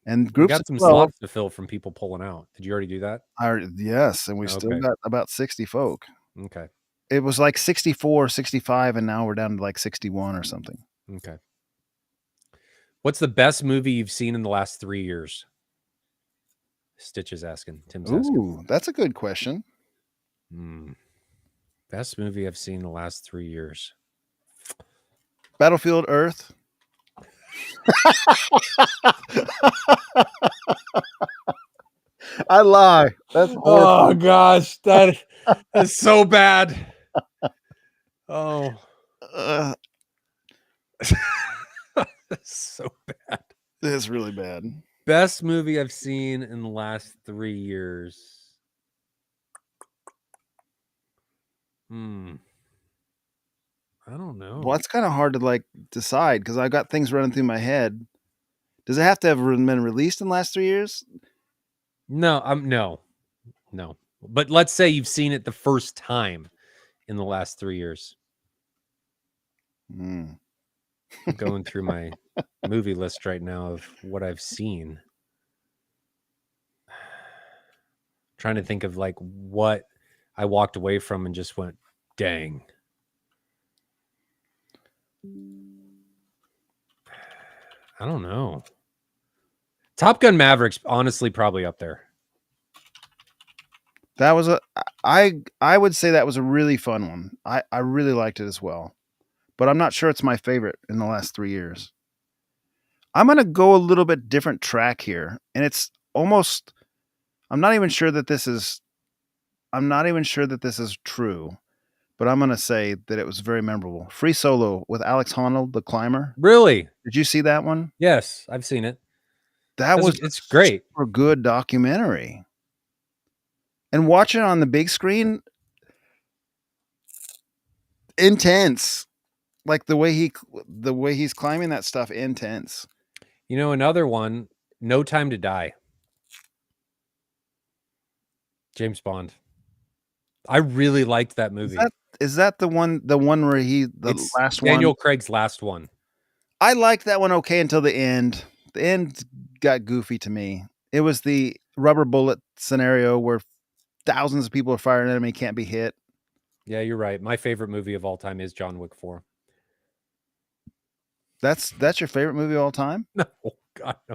And groups got some slots to fill from people pulling out. Did you already do that? Yes. And we still got about 60 folk. Okay. It was like 64, 65, and now we're down to like 61 or something. Okay. What's the best movie you've seen in the last 3 years? Stitch is asking. Tim's asking. Ooh, that's a good question. Best movie I've seen in the last 3 years. Battlefield Earth. I lie. That's horrible. Oh gosh, that is so bad. Oh, that's so bad. It's really bad. Best movie I've seen in the last 3 years. I don't know. Well, it's kind of hard to decide because I got things running through my head. Does it have to have been released in the last 3 years? No, no. But let's say you've seen it the first time in the last 3 years. I'm going through my movie list right now of what I've seen. Trying to think of what I walked away from and just went, dang. I don't know. Top Gun Maverick's honestly probably up there. That was I would say that was a really fun one. I really liked it as well. But I'm not sure it's my favorite in the last 3 years. I'm going to go a little bit different track here. And it's almost, I'm not even sure that this is true. But I'm going to say that it was very memorable. Free Solo with Alex Honnold, the climber. Really? Did you see that one? Yes, I've seen it. It's great. Super good documentary. And watching it on the big screen, intense. Like the way he's climbing that stuff, intense. Another one, No Time to Die. James Bond. I really liked that movie. Is that the one where it's last one? Daniel Craig's last one. I liked that one okay until the end. The end got goofy to me. It was the rubber bullet scenario where thousands of people are firing at him and he can't be hit. Yeah, you're right. My favorite movie of all time is John Wick 4. That's your favorite movie of all time? No, God, no.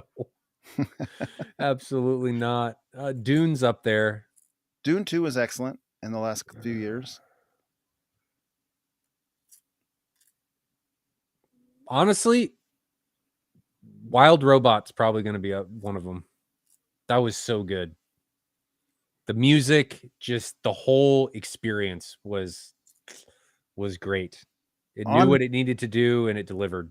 Absolutely not. Dune's up there. Dune 2 was excellent in the last few years. Honestly, Wild Robot's probably going to be one of them. That was so good. The music, just the whole experience was great. It knew On what it needed to do and it delivered.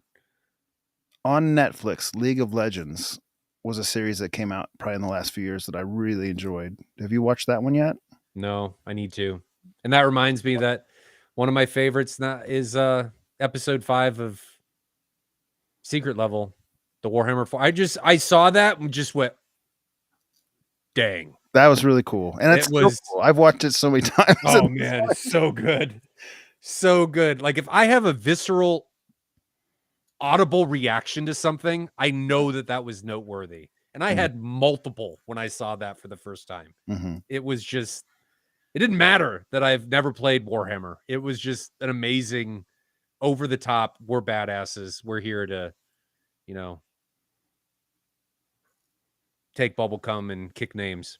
on Netflix, League of Legends was a series that came out probably in the last few years that I really enjoyed. Have you watched that one yet? No, I need to. And that reminds me that one of my favorites is episode 5 of Secret Level, the Warhammer 4. I saw that and just went, dang. That was really cool, and It it's still was, cool. I've watched it so many times. oh man, it's so good. So good. Like if I have a visceral audible reaction to something, I know that was noteworthy. And I had multiple when I saw that for the first time. Mm-hmm. It was just, it didn't matter that I've never played Warhammer. It was just an amazing, over the top, we're badasses. We're here to, you know, take bubblegum and kick names.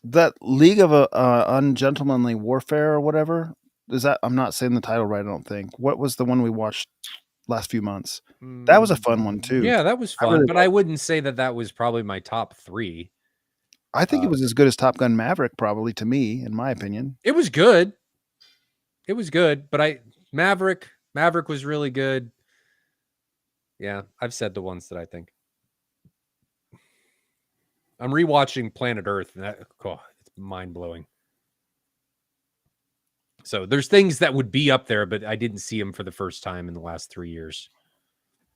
That League of Ungentlemanly Warfare or whatever, is that? I'm not saying the title right, I don't think. What was the one we watched last few months? That was a fun one too. Yeah, that was I fun, really but I wouldn't say that was probably my top 3. I think it was as good as Top Gun Maverick, probably, to me, in my opinion. It was good. It was good, but Maverick was really good. Yeah, I've said the ones that I think. I'm rewatching Planet Earth, and it's mind-blowing. So there's things that would be up there, but I didn't see them for the first time in the last 3 years.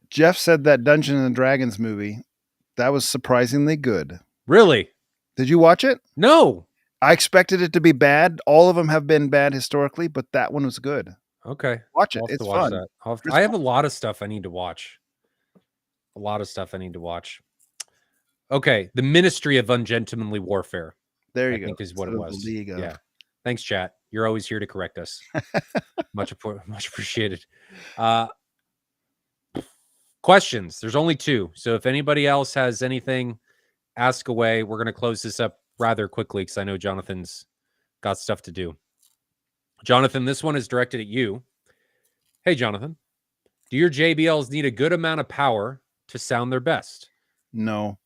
Jeff said that Dungeons and Dragons movie, that was surprisingly good. Really? Did you watch it? No. I expected it to be bad. All of them have been bad historically, but that one was good. Okay. Watch it. I'll have It's to watch fun. that. I have a lot of stuff I need to watch. Okay. The Ministry of Ungentlemanly Warfare. There you I go. think is what it was. Yeah. Thanks, chat. You're always here to correct us. Much appreciated. Questions. There's only 2. So if anybody else has anything, ask away. We're going to close this up rather quickly because I know Jonathan's got stuff to do. Jonathan, this one is directed at you. Hey, Jonathan, do your JBLs need a good amount of power to sound their best? No.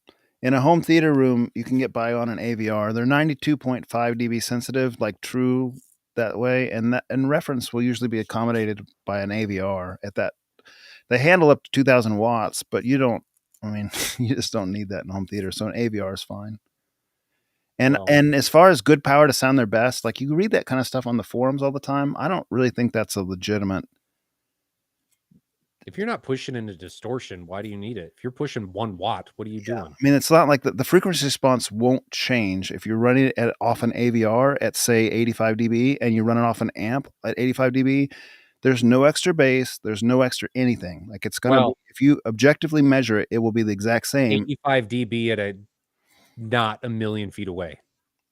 In a home theater room, you can get by on an AVR. They're 92.5 dB sensitive, like true that way, and reference will usually be accommodated by an AVR at that. They handle up to 2,000 watts, but you just don't need that in home theater. So an AVR is fine. And as far as good power to sound their best, like you read that kind of stuff on the forums all the time. I don't really think that's a legitimate. If you're not pushing into distortion, why do you need it? If you're pushing 1 watt, what are you doing? I mean, it's not like the frequency response won't change if you're running it off an AVR at say 85 dB and you run it off an amp at 85 dB. There's no extra bass. There's no extra anything. Like it's gonna. If you objectively measure it, it will be the exact same. 85 dB at not a million feet away.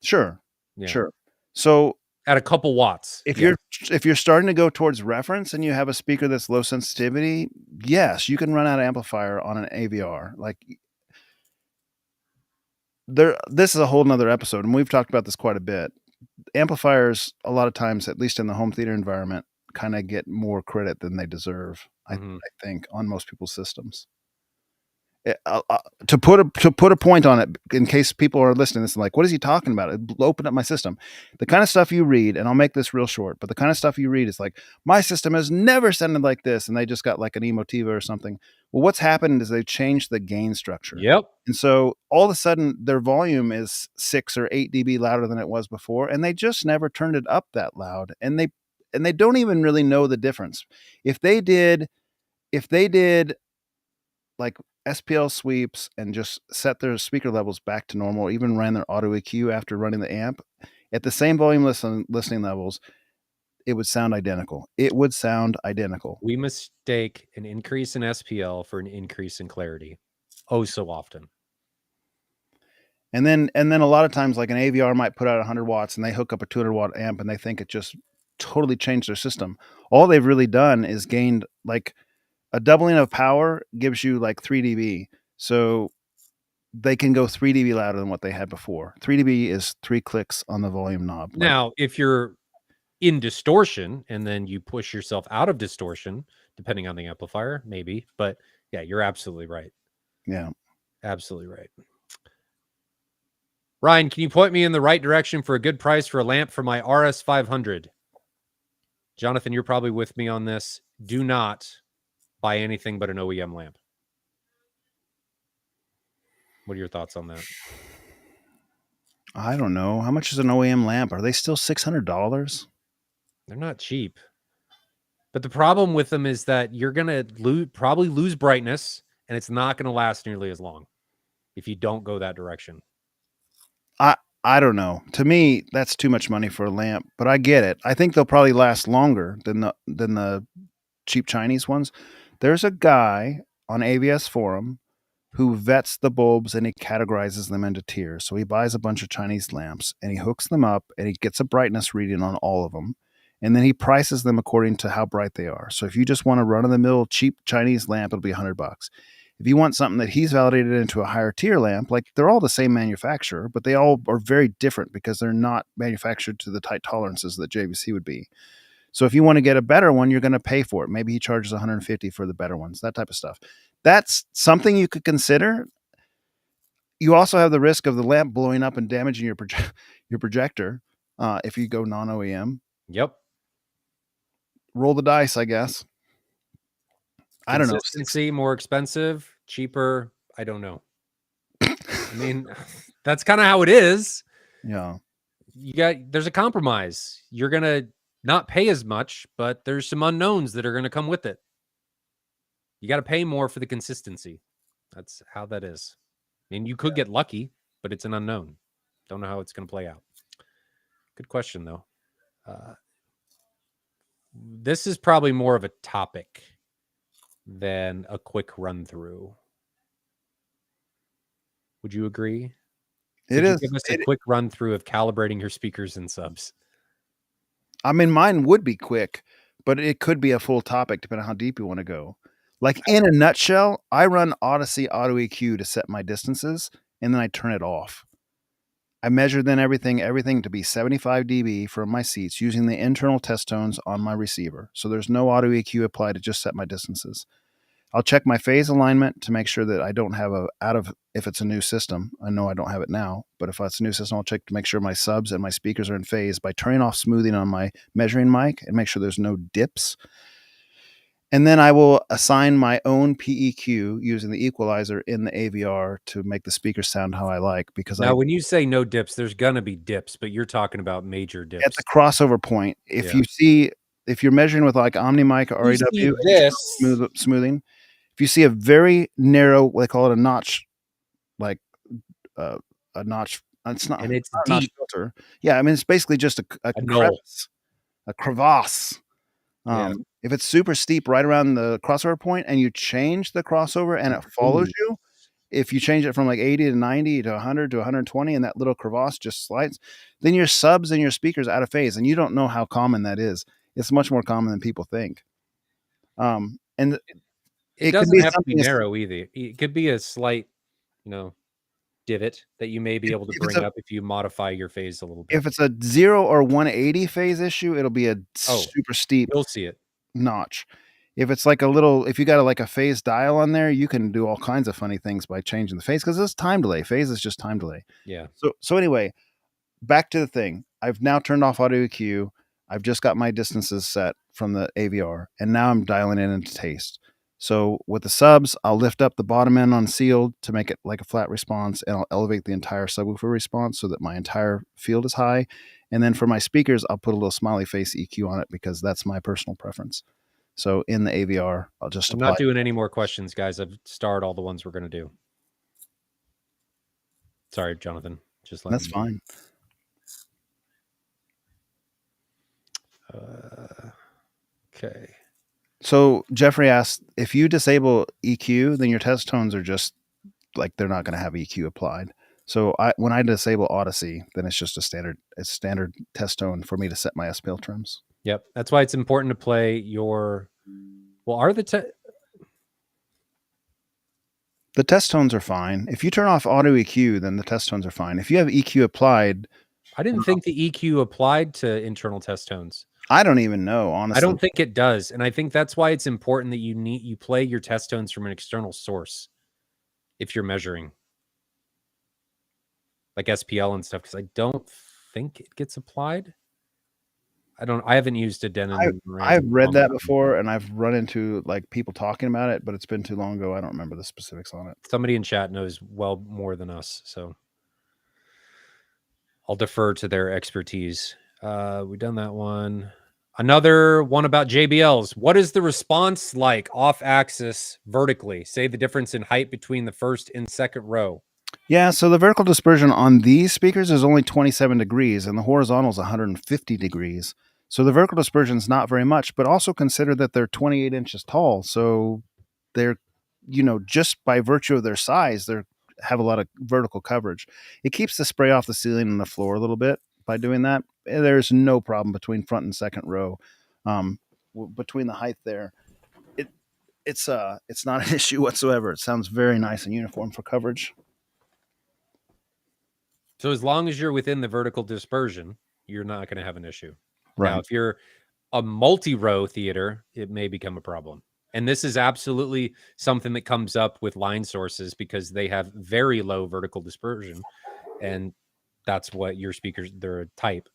Sure. Yeah. Sure. So at a couple watts. If you're starting to go towards reference and you have a speaker that's low sensitivity, yes, you can run out of amplifier on an AVR. Like this is a whole nother episode, and we've talked about this quite a bit. Amplifiers, a lot of times, at least in the home theater environment, kind of get more credit than they deserve. I think on most people's systems. To put a point on it, in case people are listening, this is like, what is he talking about? It'll open up my system. The kind of stuff you read, and I'll make this real short, but the kind of stuff you read is like, my system has never sounded like this, and they just got like an Emotiva or something. Well, what's happened is they've changed the gain structure. Yep. And so all of a sudden, their volume is 6 or 8 dB louder than it was before, and they just never turned it up that loud, and they don't even really know the difference. If they did like SPL sweeps and just set their speaker levels back to normal, or even ran their auto EQ after running the amp at the same volume listening levels, it would sound identical. We mistake an increase in SPL for an increase in clarity. Oh, so often. And then a lot of times, like an AVR might put out 100 watts and they hook up a 200 watt amp and they think it just totally changed their system. All they've really done is gained like a doubling of power gives you like 3 dB. So they can go 3 dB louder than what they had before. 3 dB is 3 clicks on the volume knob. Now, if you're in distortion and then you push yourself out of distortion, depending on the amplifier, maybe. But yeah, you're absolutely right. Yeah. Absolutely right. Ryan, can you point me in the right direction for a good price for a lamp for my RS500? Jonathan, you're probably with me on this. Do not buy anything but an OEM lamp. What are your thoughts on that? I don't know. How much is an OEM lamp? Are they still $600? They're not cheap. But the problem with them is that you're going to probably lose brightness, and it's not going to last nearly as long if you don't go that direction. I don't know. To me, that's too much money for a lamp, but I get it. I think they'll probably last longer than the cheap Chinese ones. There's a guy on AVS forum who vets the bulbs and he categorizes them into tiers. So he buys a bunch of Chinese lamps and he hooks them up and he gets a brightness reading on all of them. And then he prices them according to how bright they are. So if you just want a run of the mill cheap Chinese lamp, it'll be $100. If you want something that he's validated into a higher tier lamp, like they're all the same manufacturer, but they all are very different because they're not manufactured to the tight tolerances that JVC would be. So if you want to get a better one, you're going to pay for it. Maybe he charges 150 for the better ones, that type of stuff. That's something you could consider. You also have the risk of the lamp blowing up and damaging your your projector if you go non-OEM. Yep. Roll the dice, I guess. I don't know. Consistency, more expensive, cheaper. I don't know. I mean, that's kind of how it is. Yeah. There's a compromise. You're going to not pay as much, but there's some unknowns that are going to come with it. You got to pay more for the consistency. That's how that is. I mean, you could get lucky, but it's an unknown. Don't know how it's going to play out. Good question, though. This is probably more of a topic than a quick run through. Would you agree? It is. Give us a quick run through of calibrating your speakers and subs. I mean, mine would be quick, but it could be a full topic depending on how deep you want to go. Like in a nutshell, I run Odyssey Auto EQ to set my distances, and then I turn it off. I measure then everything to be 75 dB for my seats using the internal test tones on my receiver. So there's no Auto EQ applied to just set my distances. I'll check my phase alignment to make sure that I don't have if it's a new system. I know I don't have it now, but if it's a new system, I'll check to make sure my subs and my speakers are in phase by turning off smoothing on my measuring mic and make sure there's no dips. And then I will assign my own PEQ using the equalizer in the AVR to make the speaker sound how I like. Because when you say no dips, there's gonna be dips, but you're talking about major dips. At the crossover point, if you're measuring with like OmniMic or RAW smoothing, if you see a very narrow, they call it a notch, like a notch. It's not, and it's not deep. A notch filter. Yeah, I mean it's basically just a crevasse. If it's super steep right around the crossover point, and you change the crossover and it follows you, if you change it from like 80 to 90 to 100 to 120, and that little crevasse just slides, then your subs and your speakers out of phase, and you don't know how common that is. It's much more common than people think. And it doesn't have to be narrow either. It could be a slight, divot that you may be able to bring up if you modify your phase a little bit. If it's a 0 or 180 phase issue, it'll be a super steep. You'll see it. Notch. If it's like if you got a phase dial on there, you can do all kinds of funny things by changing the phase because it's time delay. Phase is just time delay. Yeah. So anyway, back to the thing. I've now turned off Auto EQ. I've just got my distances set from the AVR, and now I'm dialing in into taste. So with the subs, I'll lift up the bottom end on sealed to make it like a flat response, and I'll elevate the entire subwoofer response so that my entire field is high. And then for my speakers, I'll put a little smiley face EQ on it because that's my personal preference. So in the AVR, I'll just I'm not doing any more questions, guys. I've starred all the ones we're going to do. Sorry, Jonathan. That's fine. Okay. So Jeffrey asked, if you disable EQ, then your test tones are just like they're not going to have EQ applied. So when I disable Odyssey, then it's just a standard test tone for me to set my SPL trims. Yep. That's why it's important to play The test tones are fine. If you turn off auto EQ, then the test tones are fine. If you have EQ applied, I didn't think the EQ applied to internal test tones. I don't even know, I honestly. don't think it does, and I think that's why it's important that you play your test tones from an external source if you're measuring, like SPL and stuff, because I don't think it gets applied. I haven't used a Denon I've RAM read long that time. before, and I've run into like people talking about it, but it's been too long ago. I don't remember the specifics on it. Somebody in chat knows well more than us, so I'll defer to their expertise. We've done that one. Another one about JBLs. What is the response like off axis vertically? Say the difference in height between the first and second row. Yeah, so the vertical dispersion on these speakers is only 27 degrees, and the horizontal is 150 degrees. So the vertical dispersion is not very much, but also consider that they're 28 inches tall. So they're, just by virtue of their size, they have a lot of vertical coverage. It keeps the spray off the ceiling and the floor a little bit by doing that. There's no problem between front and second row. Between the height there, it's not an issue whatsoever. It sounds very nice and uniform for coverage. So as long as you're within the vertical dispersion, you're not going to have an issue. Right. Now, if you're a multi-row theater, it may become a problem. And this is absolutely something that comes up with line sources because they have very low vertical dispersion. And that's what your speakers, they're a type.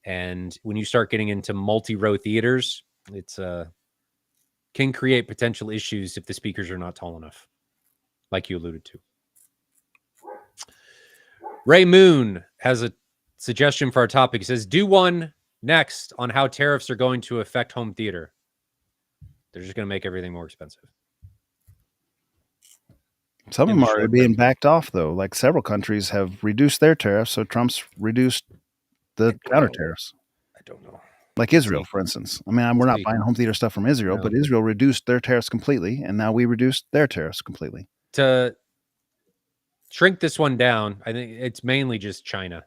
And when you start getting into multi-row theaters, it's can create potential issues if the speakers are not tall enough, like you alluded to. Ray Moon has a suggestion for our topic. He says, do one next on how tariffs are going to affect home theater. They're just going to make everything more expensive. Some of them are being backed off, though. Like several countries have reduced their tariffs, so Trump's reduced the counter tariffs. I don't know. Like Israel, for instance. I mean, we're not buying home theater stuff from Israel, but Israel reduced their tariffs completely, and now we reduced their tariffs completely. To shrink this one down, I think it's mainly just China.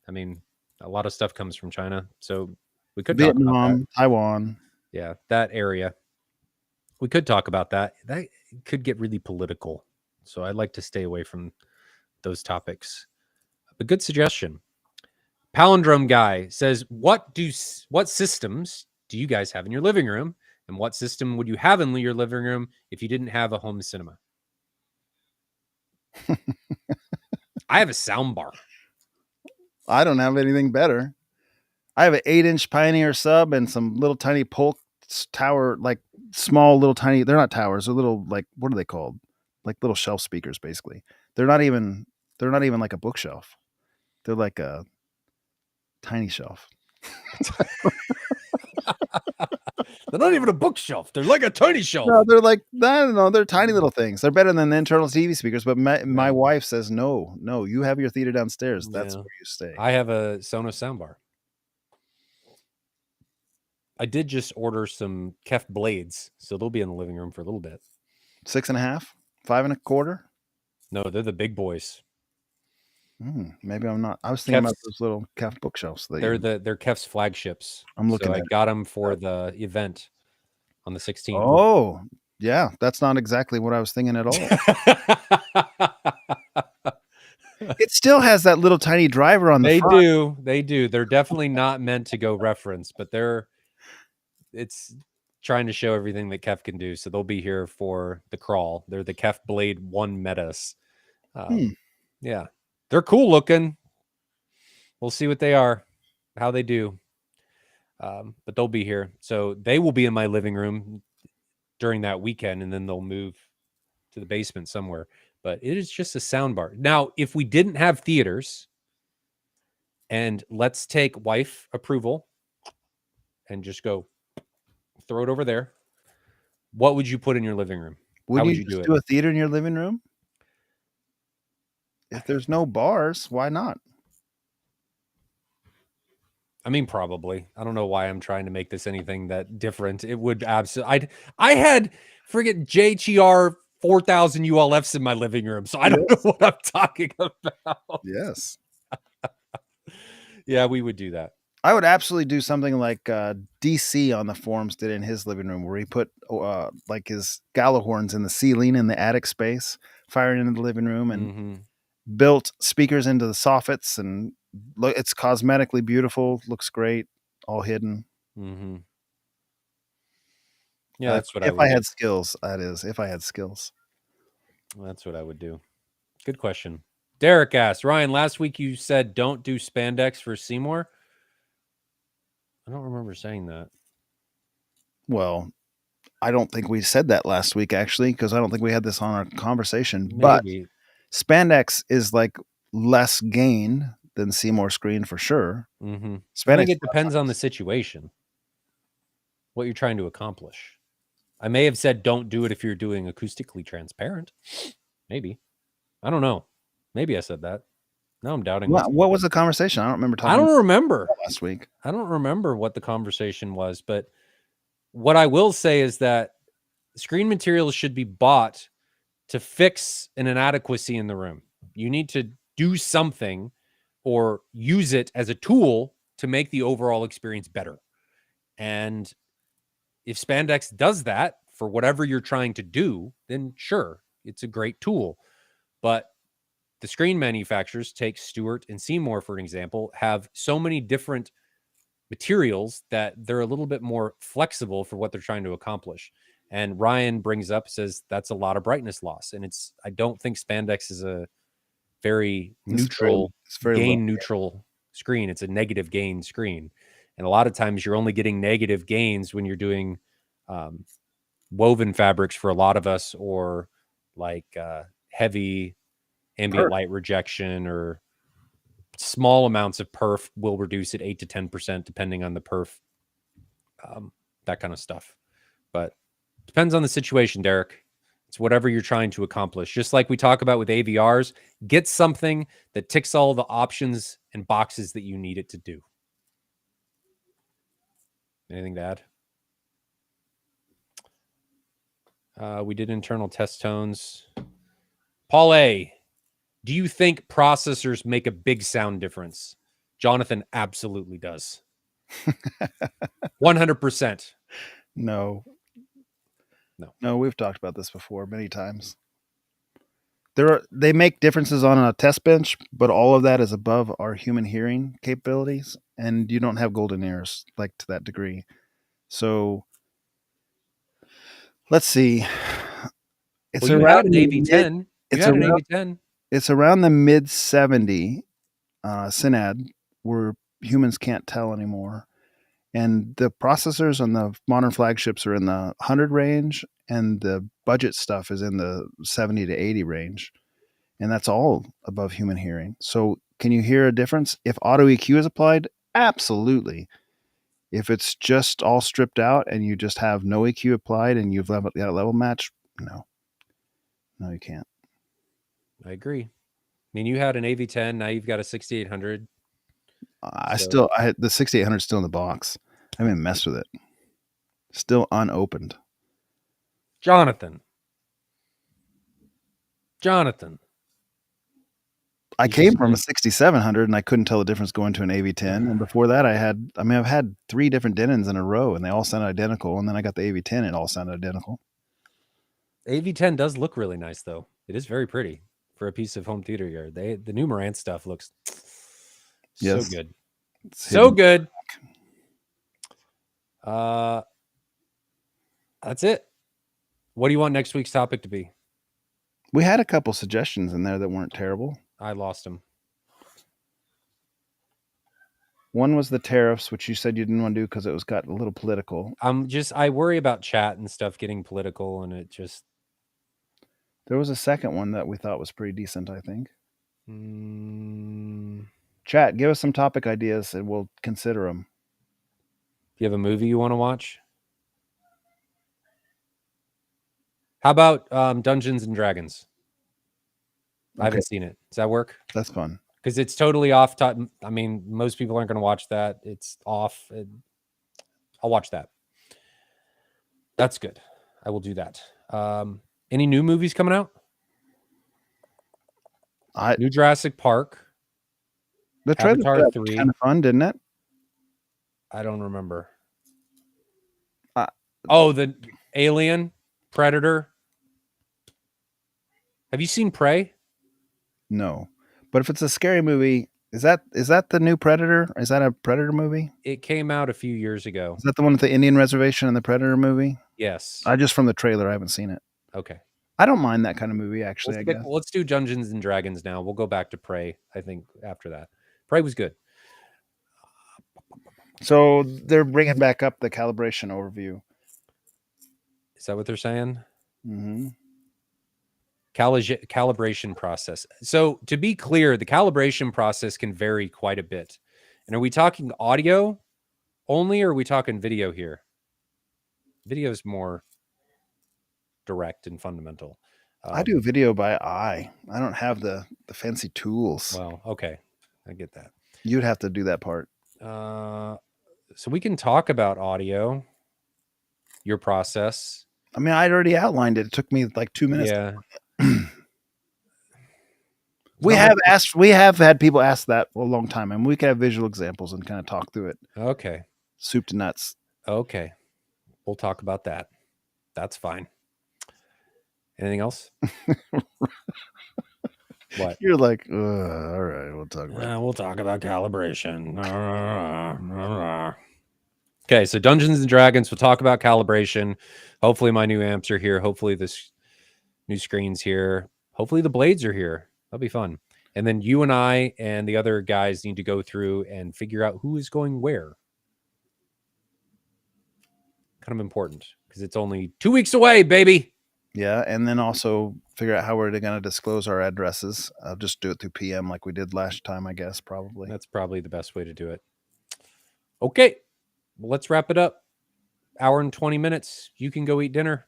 I mean, a lot of stuff comes from China, so we could talk about that. Taiwan. Yeah, that area. We could talk about that. That could get really political, so I'd like to stay away from those topics. But good suggestion. Palindrome Guy says, what systems do you guys have in your living room? And what system would you have in your living room if you didn't have a home cinema? I have a sound bar. I don't have anything better. I have an 8-inch Pioneer sub and some little tiny Polk tower, like small little tiny. They're not towers. They're little, like, what are they called? Like little shelf speakers, basically. They're not even like a bookshelf. They're like a tiny shelf. They're not even a bookshelf. They're like a tiny shelf. No, they're like, I don't know. They're tiny little things. They're better than the internal TV speakers. But my wife says, no, you have your theater downstairs. That's where you stay. I have a Sonos soundbar. I did just order some Kef blades, so they'll be in the living room for a little bit. 6.5, 5.25. No, they're the big boys. Maybe I'm not. I was thinking about those little Kef bookshelves. They're Kef's flagships. I'm looking. So I got them for the event on the 16th. Oh, yeah, that's not exactly what I was thinking at all. It still has that little tiny driver on the front. They do. They're definitely not meant to go reference, but it's trying to show everything that Kef can do. So they'll be here for the crawl. They're the Kef Blade 1 Metas. Yeah. They're cool looking. We'll see what they are, how they do. But they'll be here. So they will be in my living room during that weekend, and then they'll move to the basement somewhere. But it is just a sound bar. Now, if we didn't have theaters, and let's take wife approval and just go throw it over there, what would you put in your living room? How would you do a theater in your living room? If there's no bars, why not? I mean, probably. I don't know why I'm trying to make this anything that different. It would absolutely. I had friggin' JTR 4000 ULFs in my living room, so I don't know what I'm talking about. Yes. Yeah, we would do that. I would absolutely do something like DC on the forums did in his living room, where he put like his Gallahorns in the ceiling in the attic space, firing into the living room, and Mm-hmm. built speakers into the soffits, and it's cosmetically beautiful. Looks great, all hidden. Mm-hmm. Yeah, that's what I If would I do. had skills, that is, if I had skills. That's what I would do. Good question. Derek asked, Ryan, last week you said don't do spandex for Seymour. I don't remember saying that. Well, I don't think we said that last week, actually, because I don't think we had this on our conversation. But Maybe. spandex is like less gain than Seymour screen for sure. Mm-hmm. I Spandex think it depends on the situation, what you're trying to accomplish. I may have said don't do it if you're doing acoustically transparent. Maybe. I don't know. Maybe I said that. Now I'm doubting myself. What was the conversation? I don't remember I talking don't remember. last week. I don't remember what the conversation was, but what I will say is that screen materials should be bought to fix an inadequacy in the room. You need to do something or use it as a tool to make the overall experience better. And if spandex does that for whatever you're trying to do, then sure, it's a great tool. But the screen manufacturers, take Stewart and Seymour, for an example, have so many different materials that they're a little bit more flexible for what they're trying to accomplish. And Ryan brings up, says that's a lot of brightness loss. And I don't think spandex is a very neutral, It's very low. gain neutral screen. It's a negative gain screen. And a lot of times you're only getting negative gains when you're doing woven fabrics for a lot of us, or like heavy ambient light rejection, or small amounts of perf will reduce it 8 to 10%, depending on the perf, that kind of stuff. But depends on the situation, Derek. It's whatever you're trying to accomplish. Just like we talk about with AVRs, get something that ticks all the options and boxes that you need it to do. Anything to add? We did internal test tones. Paul A, do you think processors make a big sound difference? Jonathan absolutely does. 100%. No. No, we've talked about this before many times. They make differences on a test bench, but all of that is above our human hearing capabilities, and you don't have golden ears like to that degree. So let's see. It's Well, you around had an the mid. AV10. You It's had an around. AV10. It's around the mid 70 synad where humans can't tell anymore. And the processors on the modern flagships are in the 100 range, and the budget stuff is in the 70 to 80 range. And that's all above human hearing. So, can you hear a difference? If auto EQ is applied, absolutely. If it's just all stripped out and you just have no EQ applied and you've got a level match, no. No, you can't. I agree. I mean, you had an AV10. Now you've got a 6800. The 6800 is still in the box. I haven't messed with it. Still unopened. Jonathan. I came from a 6700 and I couldn't tell the difference going to an AV10. And before that, I've had 3 different Denons in a row and they all sounded identical. And then I got the AV10 and it all sounded identical. AV10 does look really nice, though. It is very pretty for a piece of home theater gear. The new Marantz stuff looks so good. So good. That's it. What do you want next week's topic to be? We had a couple suggestions in there that weren't terrible. I lost them. One was the tariffs, which you said you didn't want to do because it got a little political. I worry about chat and stuff getting political, and it just. There was a second one that we thought was pretty decent, I think. Chat, give us some topic ideas and we'll consider them. Do you have a movie you want to watch? How about Dungeons and Dragons? Okay. I haven't seen it. Does that work? That's fun. Because it's totally off. I mean, most people aren't going to watch that. It's off. I'll watch that. That's good. I will do that. Any new movies coming out? New Jurassic Park. The trailer Avatar 3. Kind of fun, didn't it? I don't remember. The Alien Predator. Have you seen Prey? No, but if it's a scary movie, is that the new Predator? Is that a Predator movie? It came out a few years ago. Is that the one with the Indian reservation and the Predator movie? Yes. I just from the trailer, I haven't seen it. Okay. I don't mind that kind of movie, actually. I guess. Let's do Dungeons and Dragons now. We'll go back to Prey, I think, after that. Prey was good. So they're bringing back up the calibration overview. Is that what they're saying? Mm-hmm. Calibration process. So to be clear, the calibration process can vary quite a bit. And are we talking audio only, or are we talking video here? Video is more direct and fundamental. I do video by eye. I don't have the fancy tools. Well, okay. I get that. You'd have to do that part. So we can talk about audio, your process. I mean, I'd already outlined it. It took me like 2 minutes. Yeah. We have had people ask that a long time, and we can have visual examples and kind of talk through it. Okay. Soup to nuts. Okay. We'll talk about that. That's fine. Anything else? What? You're like, all right, we'll talk about it. We'll talk about calibration. Okay, so Dungeons and Dragons, we'll talk about calibration. Hopefully my new amps are here. Hopefully this new screen's here. Hopefully the blades are here. That'll be fun. And then you and I and the other guys need to go through and figure out who is going where. Kind of important because it's only 2 weeks away, baby. Yeah, and then also figure out how we're going to disclose our addresses. I'll just do it through PM like we did last time, I guess, probably. That's probably the best way to do it. Okay, well, let's wrap it up. Hour and 20 minutes. You can go eat dinner.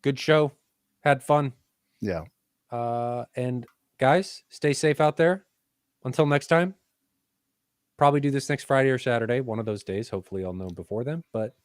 Good show. Had fun. Yeah. And guys, stay safe out there. Until next time. Probably do this next Friday or Saturday, one of those days. Hopefully I'll know before then, but